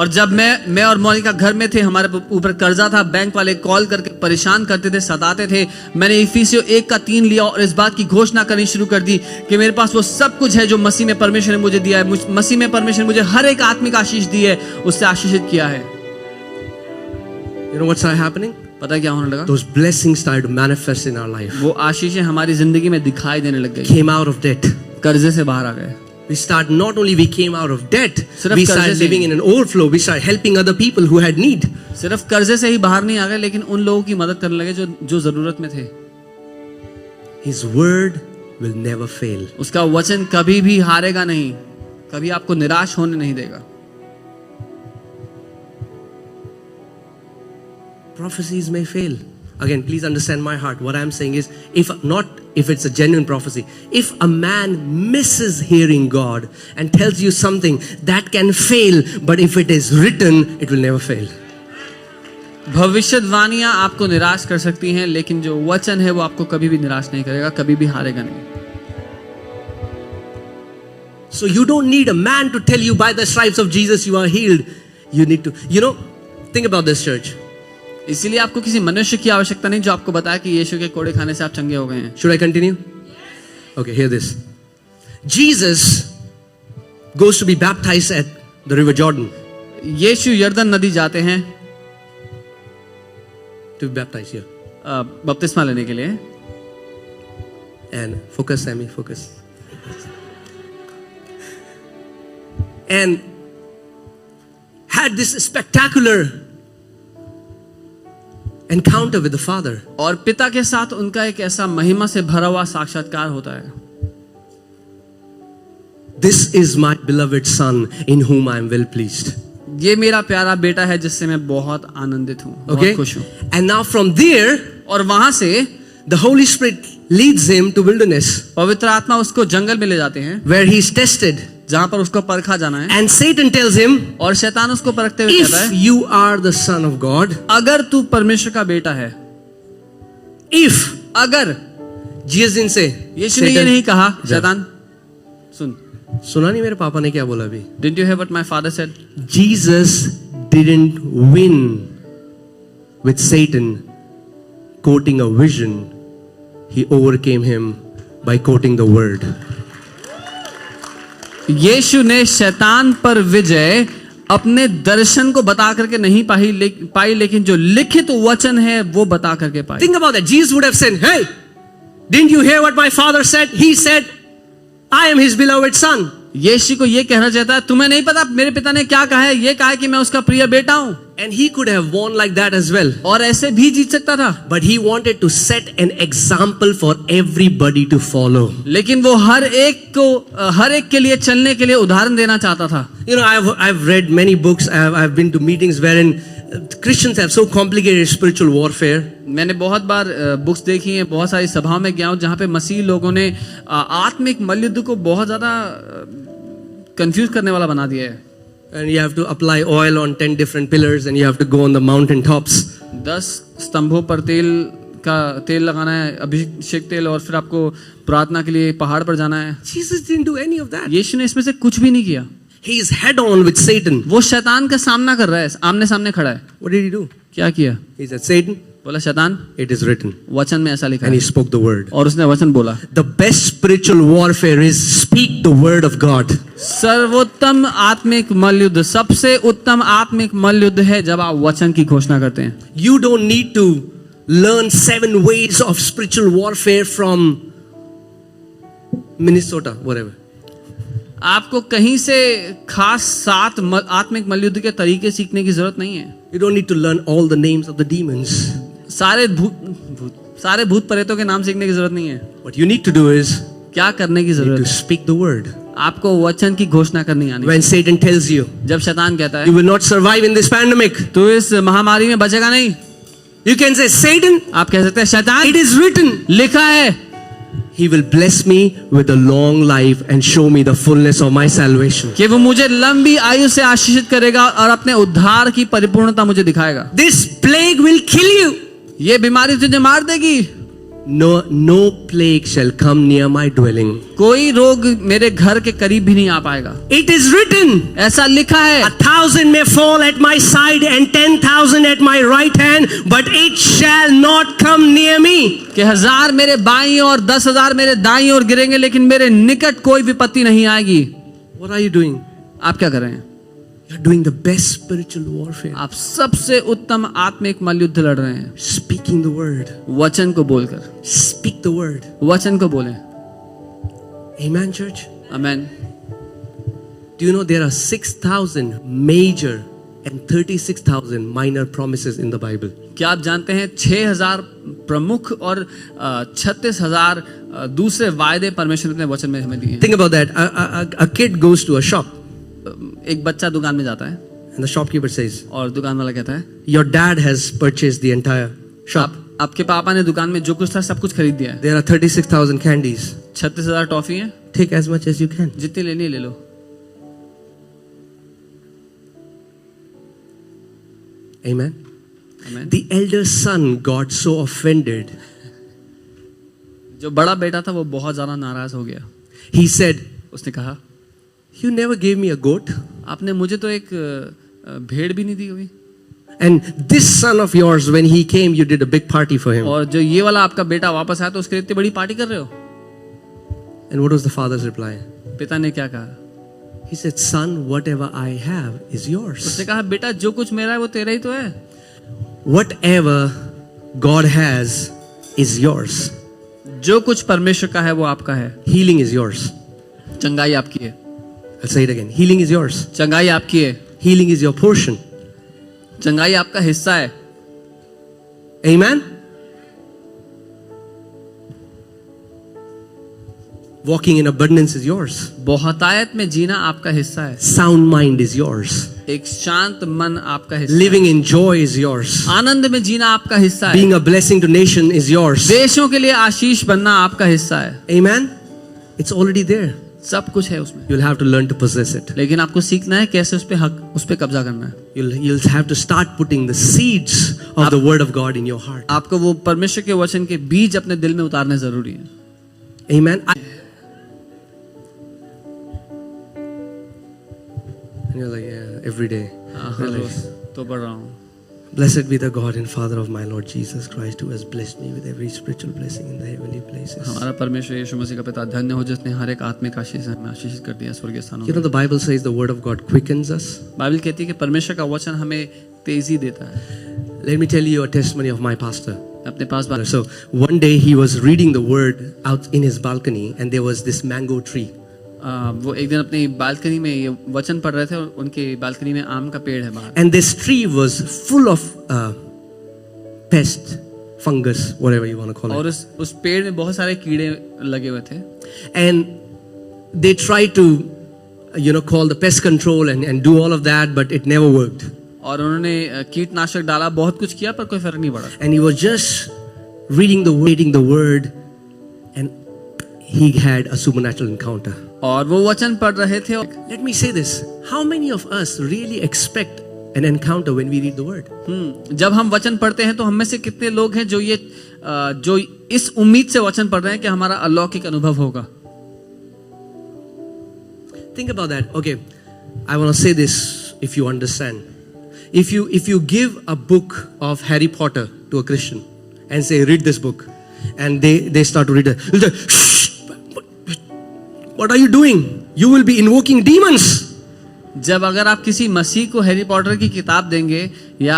S2: और जब मैं और मोनिका घर में थे, हमारे ऊपर कर्जा था, बैंक वाले कॉल करके परेशान करते थे, सताते थे, मैंने इफिसियों 1:3 लिया और इस बात की घोषणा करनी शुरू कर दी कि मेरे पास वो सब कुछ है जो मसीह में परमेश्वर ने मुझे दिया है। मसीह में परमेश्वर ने मुझे हर एक आत्मिक आशीष दी है, उससे आशीषित किया है।
S1: You know what's happening?
S2: पता क्या होने लगा?
S1: Those blessings started to manifest in our life.
S2: वो आशीषें हमारी जिंदगी में दिखाई देने लग गई।
S1: Came out of debt.
S2: कर्जे से बाहर आ गए।
S1: We start, not only we came out of debt,
S2: सिर्फ
S1: we
S2: कर्जे
S1: started
S2: से
S1: living in an overflow. We started helping other people who had need.
S2: सिर्फ कर्जे से ही बाहर नहीं आ गए, लेकिन उन लोगों की मदद करने लगे जो जरूरत में थे।
S1: His word will never fail.
S2: उसका वचन कभी भी हारेगा नहीं, कभी आपको निराश होने नहीं देगा।
S1: Prophecies may fail. Again, please understand my heart. What I'm saying is, if it's a genuine prophecy, if a man misses hearing God and tells you something, that can fail, but if it is written, it will never fail.
S2: भविष्यवाणियां आपको निराश कर सकती हैं, लेकिन जो वचन है वो आपको कभी भी निराश नहीं करेगा, कभी भी हारेगा नहीं।
S1: So you don't need a man to tell you by the stripes of Jesus you are healed. You need to, think about this, church.
S2: इसीलिए आपको किसी मनुष्य की आवश्यकता नहीं जो आपको बताए कि यीशु के कोड़े खाने से आप चंगे हो गए हैं।
S1: Should I continue? Okay, hear this. Jesus goes to be baptized at the river Jordan.
S2: यीशु यर्दन नदी जाते हैं
S1: To be baptized here.
S2: बपतिस्मा लेने के लिए।
S1: And focus, Sammy, focus. And had this spectacular encounter with the Father.
S2: और पिता के साथ उनका एक ऐसा महिमा से भरा हुआ साक्षात्कार होता है।
S1: This is my beloved son in whom I am well pleased.
S2: ये मेरा प्यारा बेटा है जिससे मैं बहुत आनंदित हूँ,
S1: Okay?
S2: बहुत खुश हूँ।
S1: And now from there,
S2: और वहां से
S1: the Holy Spirit leads him to wilderness
S2: पवित्र आत्मा उसको जंगल में ले जाते हैं,
S1: where he is tested.
S2: जहां पर उसको परखा जाना है।
S1: And Satan tells him,
S2: और शैतान उसको परखते हुए कहता
S1: if
S2: है,
S1: you are the son of God,
S2: अगर तू परमेश्वर का बेटा है,
S1: if,
S2: अगर,
S1: Jesus didn't say,
S2: यीशु ने ये
S1: Satan,
S2: नहीं कहा, शैतान सुन,
S1: सुना नहीं मेरे पापा ने क्या बोला अभी?
S2: Didn't you hear what my father said?
S1: Jesus didn't win with Satan quoting a vision. He overcame him by quoting the word.
S2: यीशु ने शैतान पर विजय अपने दर्शन को बता करके नहीं पाई, लेकिन जो लिखित वचन है वो बता करके पाई।
S1: Think about that. Jesus would have said, hey, didn't you hear what my father said? He said, I am his beloved son.
S2: यीशु को ये कहना चाहता है, तुम्हें नहीं पता मेरे पिता ने क्या कहा है, ये कहा है कि मैं उसका प्रिय बेटा हूं।
S1: And he could have won like that as well.
S2: और ऐसे भी जीत सकता था,
S1: But he wanted to set an example for everybody to follow.
S2: लेकिन वो हर एक के लिए चलने के लिए उदाहरण देना चाहता था।
S1: You know, I've read many books. I've been to meetings wherein Christians have so complicated spiritual warfare.
S2: मैंने बहुत बार बुक्स देखी हैं, बहुत सारी सभाओं में गया हूं जहां पे मसीह लोगों ने आत्मिक मल्लयुद्ध को बहुत ज्यादा कंफ्यूज करने वाला बना दिया है।
S1: And you have to apply oil on 10 different pillars and you have to go on the mountain tops.
S2: 10 स्तंभों पर तेल लगाना है, अभिषेक तेल, और फिर आपको प्रार्थना के लिए पहाड़ पर जाना है।
S1: Jesus didn't do any of that.
S2: यीशु ने इसमें से कुछ भी नहीं किया।
S1: He is head on with Satan.
S2: वो शैतान का सामना कर रहा है, आमने सामने खड़ा है।
S1: What did he do?
S2: क्या किया?
S1: He said, Satan,
S2: बोला शैतान,
S1: it is written.
S2: वचन में ऐसा लिखा
S1: And
S2: है,
S1: he spoke the word.
S2: और उसने वचन बोला।
S1: The best spiritual warfare is speak the word of God.
S2: सर्वोत्तम आत्मिक मल्लयुद्ध, सबसे उत्तम आत्मिक मल्लयुद्ध है जब आप वचन की घोषणा करते हैं।
S1: You don't need to learn 7 ways of spiritual warfare from Minnesota, whatever.
S2: आपको कहीं से खास 7 आत्मिक मल्लयुद्ध के तरीके सीखने की जरूरत नहीं है।
S1: You don't need to learn all the names of the demons.
S2: सारे भूत प्रेतों के नाम सीखने की जरूरत नहीं है।
S1: What you need to do is
S2: क्या करने की
S1: you
S2: जरूरत
S1: need to
S2: है?
S1: speak the word.
S2: आपको वचन की घोषणा करनी आनी।
S1: When Satan tells you,
S2: जब शैतान कहता
S1: you
S2: है
S1: will not survive in this pandemic,
S2: तू इस महामारी में बचेगा नहीं,
S1: you can say, Satan,
S2: आप कह सकते हैं शैतान,
S1: it is written.
S2: लिखा है,
S1: He will bless me with a long life and show me the fullness of my salvation.
S2: कि वो मुझे लंबी आयु से आशीषित करेगा और अपने उद्धार की परिपूर्णता मुझे दिखाएगा।
S1: This plague will kill you.
S2: ये बीमारी तुझे मार देगी,
S1: No plague shall come near my dwelling.
S2: कोई रोग मेरे घर के करीब भी नहीं आ पाएगा।
S1: It is written.
S2: ऐसा लिखा है,
S1: 1,000 may fall at my side and 10,000 at my right hand, but it shall not come near me.
S2: कि 1000 मेरे बाईं और 10,000 मेरे दाईं ओर गिरेंगे, लेकिन मेरे निकट कोई विपत्ति नहीं आएगी।
S1: What are you doing?
S2: आप क्या कर रहे हैं?
S1: You're doing the best spiritual warfare.
S2: आप सबसे उत्तम आत्मिक मल्लयुद्ध लड़ रहे हैं,
S1: Speaking the word.
S2: वचन को बोलकर।
S1: Speak the word.
S2: वचन को बोलें।
S1: Amen, church.
S2: Amen.
S1: Do you know there are 6,000 major and 36,000 minor promises in the Bible?
S2: क्या आप जानते हैं 6,000 प्रमुख और 36,000 दूसरे वायदे परमेश्वर ने वचन में हमें दिए हैं।
S1: Think about that. A kid goes to a shop
S2: एक बच्चा दुकान में जाता है
S1: and the shopkeeper says,
S2: और दुकान वाला कहता है,
S1: your dad has purchased the entire shop.
S2: आपके पापा ने दुकान में जो कुछ था सब कुछ खरीद दिया है।
S1: There are 36,000 candies.
S2: 36,000 टॉफी हैं,
S1: Take as much as you can.
S2: जितनी लेनी है ले लो।
S1: Amen.
S2: Amen.
S1: The elder son got so offended.
S2: जो बड़ा बेटा था वो बहुत ज्यादा नाराज हो गया।
S1: He said,
S2: उसने कहा,
S1: you never gave me a goat.
S2: आपने मुझे तो एक भेड़ भी नहीं दी कभी,
S1: And this son of yours, when he came, you did a big party for him.
S2: और जो ये वाला आपका बेटा वापस आया तो उसके लिए इतनी बड़ी पार्टी कर रहे हो।
S1: And what was the father's reply?
S2: पिता ने क्या कहा?
S1: He said, son, whatever I have is yours.
S2: उसने कहा, बेटा जो कुछ मेरा है वो तेरा ही तो है।
S1: Whatever God has is yours.
S2: जो कुछ परमेश्वर का है वो आपका है।
S1: Healing is yours.
S2: चंगाई आपकी है।
S1: I'll say it again. Healing is yours.
S2: चंगाई आपकी है।
S1: Healing is your portion.
S2: चंगाई आपका हिस्सा है।
S1: Amen. Walking in abundance is yours.
S2: बहुतायत में जीना आपका हिस्सा है।
S1: Sound mind is yours.
S2: एक शांत मन आपका हिस्सा
S1: Living in joy is yours.
S2: है। आनंद में जीना आपका हिस्सा है।
S1: Being a blessing to nation is yours.
S2: देशों के लिए आशीष बनना आपका हिस्सा है।
S1: Amen? It's already there.
S2: सब कुछ है उसमें,
S1: You'll have to learn to possess it.
S2: लेकिन आपको सीखना है कैसे उस पे कब्जा करना है।
S1: You'll have to start putting the seeds of the word of God in your heart.
S2: आपको वो परमेश्वर के वचन के बीज अपने दिल में उतारने जरूरी है।
S1: Amen? And you're like, yeah, every day.
S2: हर रोज तो पढ़ रहा हूँ।
S1: Blessed be the God and Father of my Lord Jesus Christ, who has blessed me with every spiritual blessing in the heavenly places.
S2: हमारा परमेश्वर यीशु मसीह का पिता धन्य हो जिसने हर एक आत्मिक आशीष हमें आशीषित कर दिया स्वर्गीय स्थानों
S1: You know,
S2: में।
S1: the Bible says the word of God quickens us.
S2: Bible कहती है कि परमेश्वर का वचन हमें तेजी देता है।
S1: Let me tell you a testimony of my pastor.
S2: अपने पास बात
S1: So one day he was reading the word out in his balcony, and there was this mango tree.
S2: वो एक दिन अपनी बालकनी में ये वचन पढ़ रहे थे और उनके बालकनी में आम का पेड़ है बाहर।
S1: And this tree was full of pest, fungus, whatever you want to call
S2: और
S1: it.
S2: उस पेड़ में बहुत सारे कीड़े लगे हुए थे।
S1: And they tried to, call the pest control and do all of that, but it never worked.
S2: और उन्होंने कीटनाशक डाला, बहुत कुछ किया, पर कोई फर्क नहीं पड़ा।
S1: And he was just reading the word, and he had a supernatural encounter.
S2: और वो वचन पढ़ रहे थे।
S1: Let me say this: how many of us really expect an encounter when we read the word?
S2: जब हम वचन पढ़ते हैं तो हम में से कितने लोग हैं जो इस उम्मीद से वचन पढ़ रहे हैं कि हमारा अलौकिक अनुभव होगा।
S1: Think about that. Okay, I want to say this if you understand. If you give a book of Harry Potter to a Christian and say, read this book, and they start to read it, he'll say, shh, what are you doing? You will be invoking demons.
S2: जब अगर आप किसी मसीह को Harry Potter की किताब देंगे या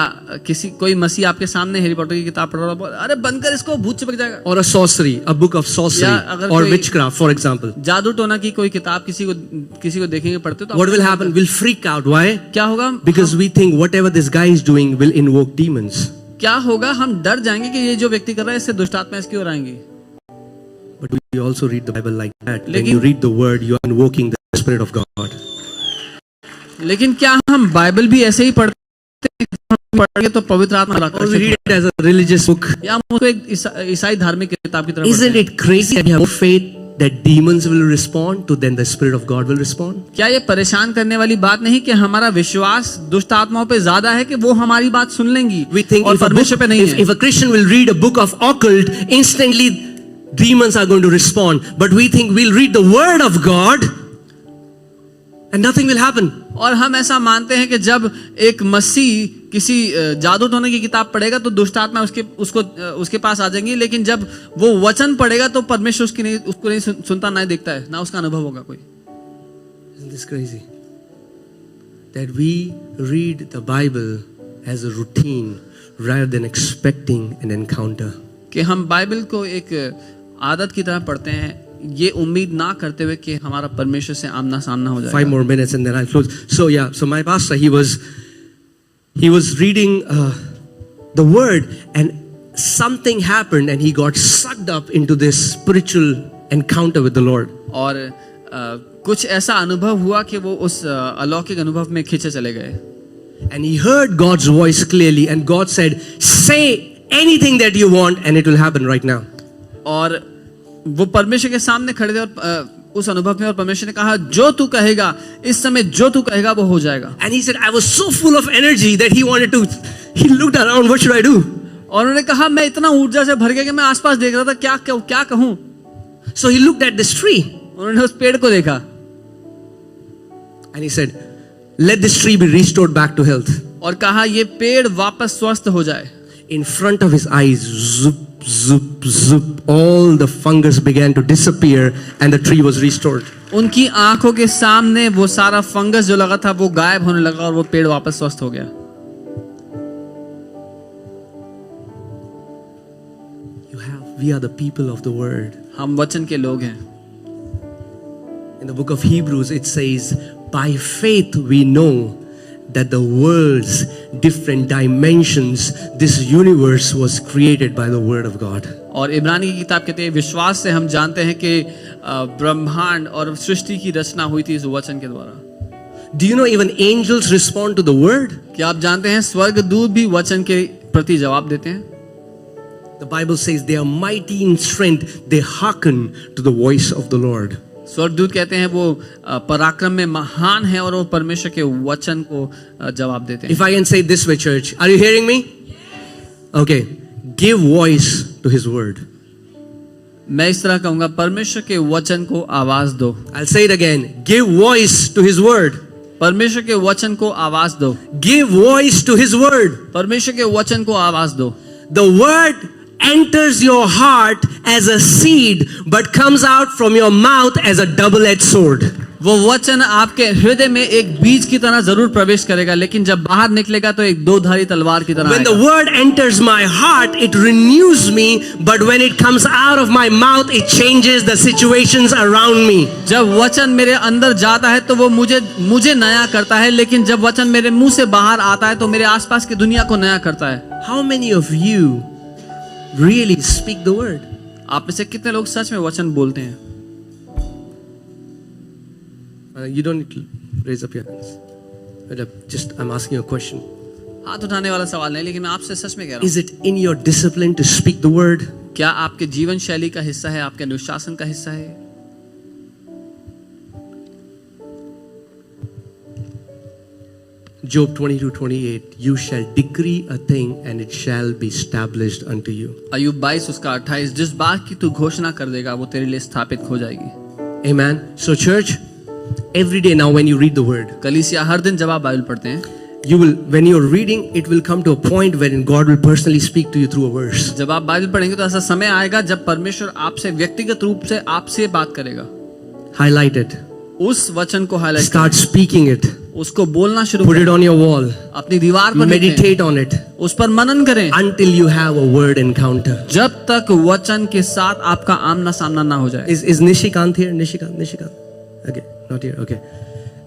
S2: कोई मसीह आपके सामने हैरी पॉटर की किताब पढ़ रहा है, अरे बंद कर इसको, भूत चिपक जाएगा।
S1: Or a sorcery, a book of sorcery or witchcraft, for example.
S2: जादू टोना की कोई किताब किसी को देखेंगे पढ़ते तो
S1: what will happen? We'll freak out. Why?
S2: क्या होगा?
S1: Because we think whatever this guy is doing will invoke demons.
S2: क्या होगा? हम डर जाएंगे कि ये जो व्यक्ति कर रहा है इससे दुष्ट आत्मा इसकी ओर आएंगी।
S1: But we also read the Bible like that. When you read the word, you are invoking the Spirit of God.
S2: लेकिन क्या हम बाइबल भी ऐसे ही पढ़ते हैं? हम पढ़ेंगे तो पवित्र आत्मा
S1: Or we read it as a religious book.
S2: या हम उसको एक ईसाई धार्मिक किताब की तरह पढ़ते
S1: Isn't
S2: हैं?
S1: it crazy that we have faith that demons will respond to then the Spirit of God will respond?
S2: क्या ये परेशान करने वाली बात नहीं कि हमारा विश्वास दुष्ट आत्माओं पे ज्यादा है कि वो हमारी बात सुन लेंगी
S1: We think
S2: और
S1: if
S2: परमेश्वर पे नहीं है।
S1: a Christian will read a book of occult, instantly demons are going to respond. But we think we'll read the word of God and nothing will happen.
S2: और हम ऐसा मानते हैं कि जब एक मसीह किसी जादू टोने की किताब पढ़ेगा तो दुष्ट आत्मा उसके पास आ जाएंगी, लेकिन जब वो वचन पढ़ेगा तो परमेश्वर उसको नहीं सुनता, ना देखता है, ना उसका अनुभव होगा कोई।
S1: Isn't this crazy? That we read the Bible as a routine rather than expecting an encounter.
S2: कि हम बाइबल को एक आदत की तरह पढ़ते हैं, ये उम्मीद ना करते हुए कि हमारा परमेश्वर से आमना सामना हो जाएगा।
S1: 5 more minutes and then I'll close. So my pastor, he was reading the word, and something happened and he got sucked up into this spiritual encounter with the Lord.
S2: और कुछ ऐसा अनुभव हुआ कि वो उस अलौकिक अनुभव में खींचे चले गए।
S1: And he heard God's voice clearly, and God said, say anything that you want and it will happen right now.
S2: और वो परमेश्वर के सामने खड़े थे और उस अनुभव में, और परमेश्वर ने कहा जो तू कहेगा, इस समय जो तू कहेगा वो हो जाएगा।
S1: And he said, I was so full of energy that he looked around, what should I do?
S2: और उन्होंने कहा मैं इतना ऊर्जा से भर गया कि मैं आसपास देख रहा था क्या कहूं।
S1: So he looked at this tree.
S2: उन्होंने उस पेड़ को देखा
S1: and he said, let this tree be restored back to health.
S2: और कहा ये पेड़ वापस स्वस्थ हो जाए।
S1: In front of his eyes, zoop, zoop, zoop, all the fungus began to disappear and the tree was restored.
S2: उनकी आंखों के सामने वो सारा फंगस जो लगा था वो गायब होने लगा और वो पेड़ वापस स्वस्थ हो गया।
S1: We are the people of the word.
S2: हम वचन के लोग हैं।
S1: In the book of Hebrews it says, by faith we know that the world's different dimensions, this universe was created by the word of God.
S2: और इब्रानी की किताब कहते हैं विश्वास से हम जानते हैं कि ब्रह्मांड और सृष्टि की रचना हुई थी इस वचन के द्वारा।
S1: Do you know even angels respond to the word?
S2: क्या आप जानते हैं स्वर्गदूत भी वचन के प्रति जवाब देते हैं?
S1: The Bible says they are mighty in strength. They hearken to the voice of the Lord.
S2: स्वर्गदूत कहते हैं वो पराक्रम में महान है और वो परमेश्वर के वचन को जवाब देते हैं।
S1: If I can say it this way, church, are you hearing me? Okay, give voice to His word.
S2: मैं इस तरह कहूंगा, परमेश्वर के वचन को आवाज दो।
S1: I'll say it again. Give voice to His word.
S2: परमेश्वर के वचन को आवाज दो।
S1: Give voice to His word.
S2: परमेश्वर के वचन को आवाज दो।
S1: The word enters your heart as a seed, but comes out from your mouth as a double-edged sword.
S2: वो वचन आपके हृदय में एक बीज की तरह जरूर प्रवेश करेगा, लेकिन जब बाहर निकलेगा तो एक दो धारी तलवार की तरह
S1: When the
S2: आएगा।
S1: word enters my heart, it renews me, but when it comes out of my mouth, it changes the situations around me.
S2: जब वचन मेरे अंदर जाता है तो वो मुझे नया करता है, लेकिन जब वचन मेरे मुंह से बाहर आता है तो मेरे आसपास की दुनिया को नया करता है।
S1: How many of you really speak the word?
S2: आप में से कितने लोग सच में वचन बोलते हैं?
S1: You don't need to raise up your hands. But I'm asking you a question.
S2: हाथ उठाने वाला सवाल नहीं, लेकिन मैं आपसे सच में कह रहा हूँ,
S1: Is it in your discipline to speak the word?
S2: क्या आपके जीवन शैली का हिस्सा है, आपके अनुशासन का हिस्सा है?
S1: Job 22:28, you shall decree a thing and it shall be established unto you.
S2: अय्यूब 22 उसका 28, जिस बात की तू घोषणा कर देगा वो तेरे लिए स्थापित हो जाएगी।
S1: Amen. So church, every day now when you read the word,
S2: कलीसिया हर दिन जब आप बाइबल पढ़ते हैं,
S1: when you're reading, it will come to a point wherein God will personally speak to you through a verse.
S2: जब आप Bible पढ़ेंगे तो ऐसा समय आएगा जब परमेश्वर आपसे व्यक्तिगत रूप से आपसे बात करेगा।
S1: Highlight it.
S2: उस वचन को हाईलाइट,
S1: Start speaking it.
S2: उसको बोलना शुरू
S1: Put it
S2: करें,
S1: on your wall.
S2: अपनी दीवार पर लिखें,
S1: Meditate on it
S2: उस पर मनन करें,
S1: until you have a word encounter.
S2: जब तक वचन के साथ आपका आमना सामना ना हो जाए।
S1: Is Nishikant here? Nishikant. Okay, not here. Okay.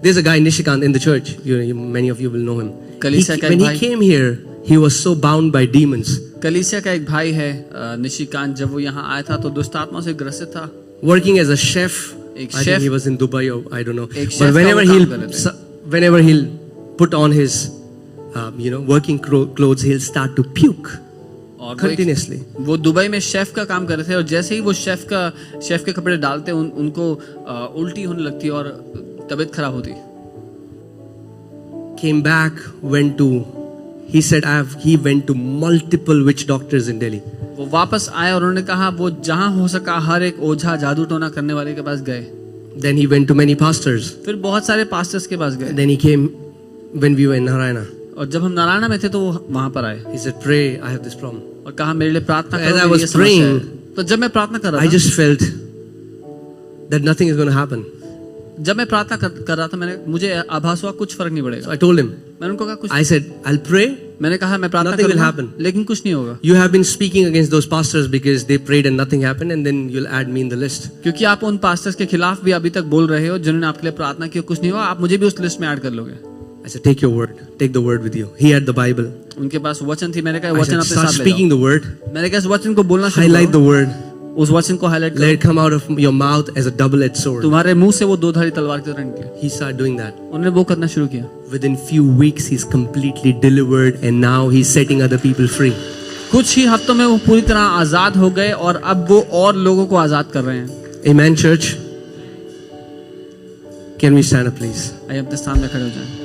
S1: There's a guy Nishikant in the church. Many of you will know him.
S2: कलीसिया का एक
S1: When he
S2: भाई,
S1: came here, he was so bound by demons.
S2: कलीसिया का एक भाई है निशिकांत, जब वो यहाँ आया था तो दुष्ट आत्मा से ग्रसित था।
S1: Working as a chef.
S2: एक
S1: I
S2: chef,
S1: think he was in Dubai or I don't know.
S2: एक chef
S1: But
S2: का
S1: whenever
S2: वो काम कर रहे
S1: whenever he'll put on his, working clothes, he'll start to puke
S2: और
S1: continuously.
S2: वो दुबई में शेफ का काम कर रहे थे, और जैसे ही वो शेफ के कपड़े डालते उनको उल्टी होने लगती और तबीयत खराब होती।
S1: Came back, he said he went to multiple witch doctors in Delhi.
S2: वो वापस आए और उन्होंने कहा वो जहां हो सका हर एक ओझा जादू टोना करने वाले के पास गए।
S1: Then he went to many pastors.
S2: फिर बहुत सारे पास्टर्स के पास गए।
S1: Then he came when we were in Narayana.
S2: और जब हम नारायण में थे तो वो वहां पर आए
S1: He said, "Pray, I have this problem."
S2: और कहा मेरे लिए प्रार्थना
S1: As
S2: करो,
S1: I
S2: मेरी
S1: was
S2: ये समस्या है।
S1: praying,
S2: तो जब मैं प्रार्थना कर
S1: I
S2: रहा था,
S1: just felt that nothing is going to happen.
S2: जब मैं प्रार्थना कर रहा था, मुझे आभास हुआ कुछ फर्क नहीं पड़ेगा।
S1: So I told him,
S2: मैंने उनको कहा कुछ,
S1: I said, "I'll pray."
S2: मैंने कहा मैं प्रार्थना
S1: Nothing will
S2: करूंगा,
S1: happen.
S2: लेकिन कुछ नहीं होगा,
S1: You have been speaking against those pastors because they prayed and nothing happened, and then you'll add me in the list.
S2: क्योंकि आप उन पास्टर्स के खिलाफ भी अभी तक बोल रहे हो जिन्होंने आपके लिए प्रार्थना की, कुछ नहीं हुआ, आप मुझे भी उस लिस्ट में ऐड कर लोगे।
S1: I said, "Take your word. Take the word with you." He had the Bible.
S2: उनके पास वचन थी, मैंने कहा
S1: I
S2: वचन
S1: said,
S2: अपने
S1: "Start
S2: साथ ले
S1: speaking
S2: जाओ।
S1: the word.
S2: मैंने कहा इस वचन को बोलना शुरू
S1: Highlight
S2: करो,
S1: the word.
S2: उस वचन को हाईलाइट
S1: Let
S2: करो,
S1: it come out of your mouth as a double-edged sword."
S2: तुम्हारे मुंह से वो दो धारी तलवार की तरह निकले।
S1: He started doing that.
S2: उन्होंने वो करना शुरू किया।
S1: Within few weeks, he's completely delivered, and now he's setting other people free.
S2: कुछ ही हफ्तों में वो पूरी तरह आजाद हो गए और अब वो और लोगों को आजाद कर रहे हैं।
S1: Amen, church. Can we stand up, please?
S2: आइए अपने सामने खड़े हो जाएं।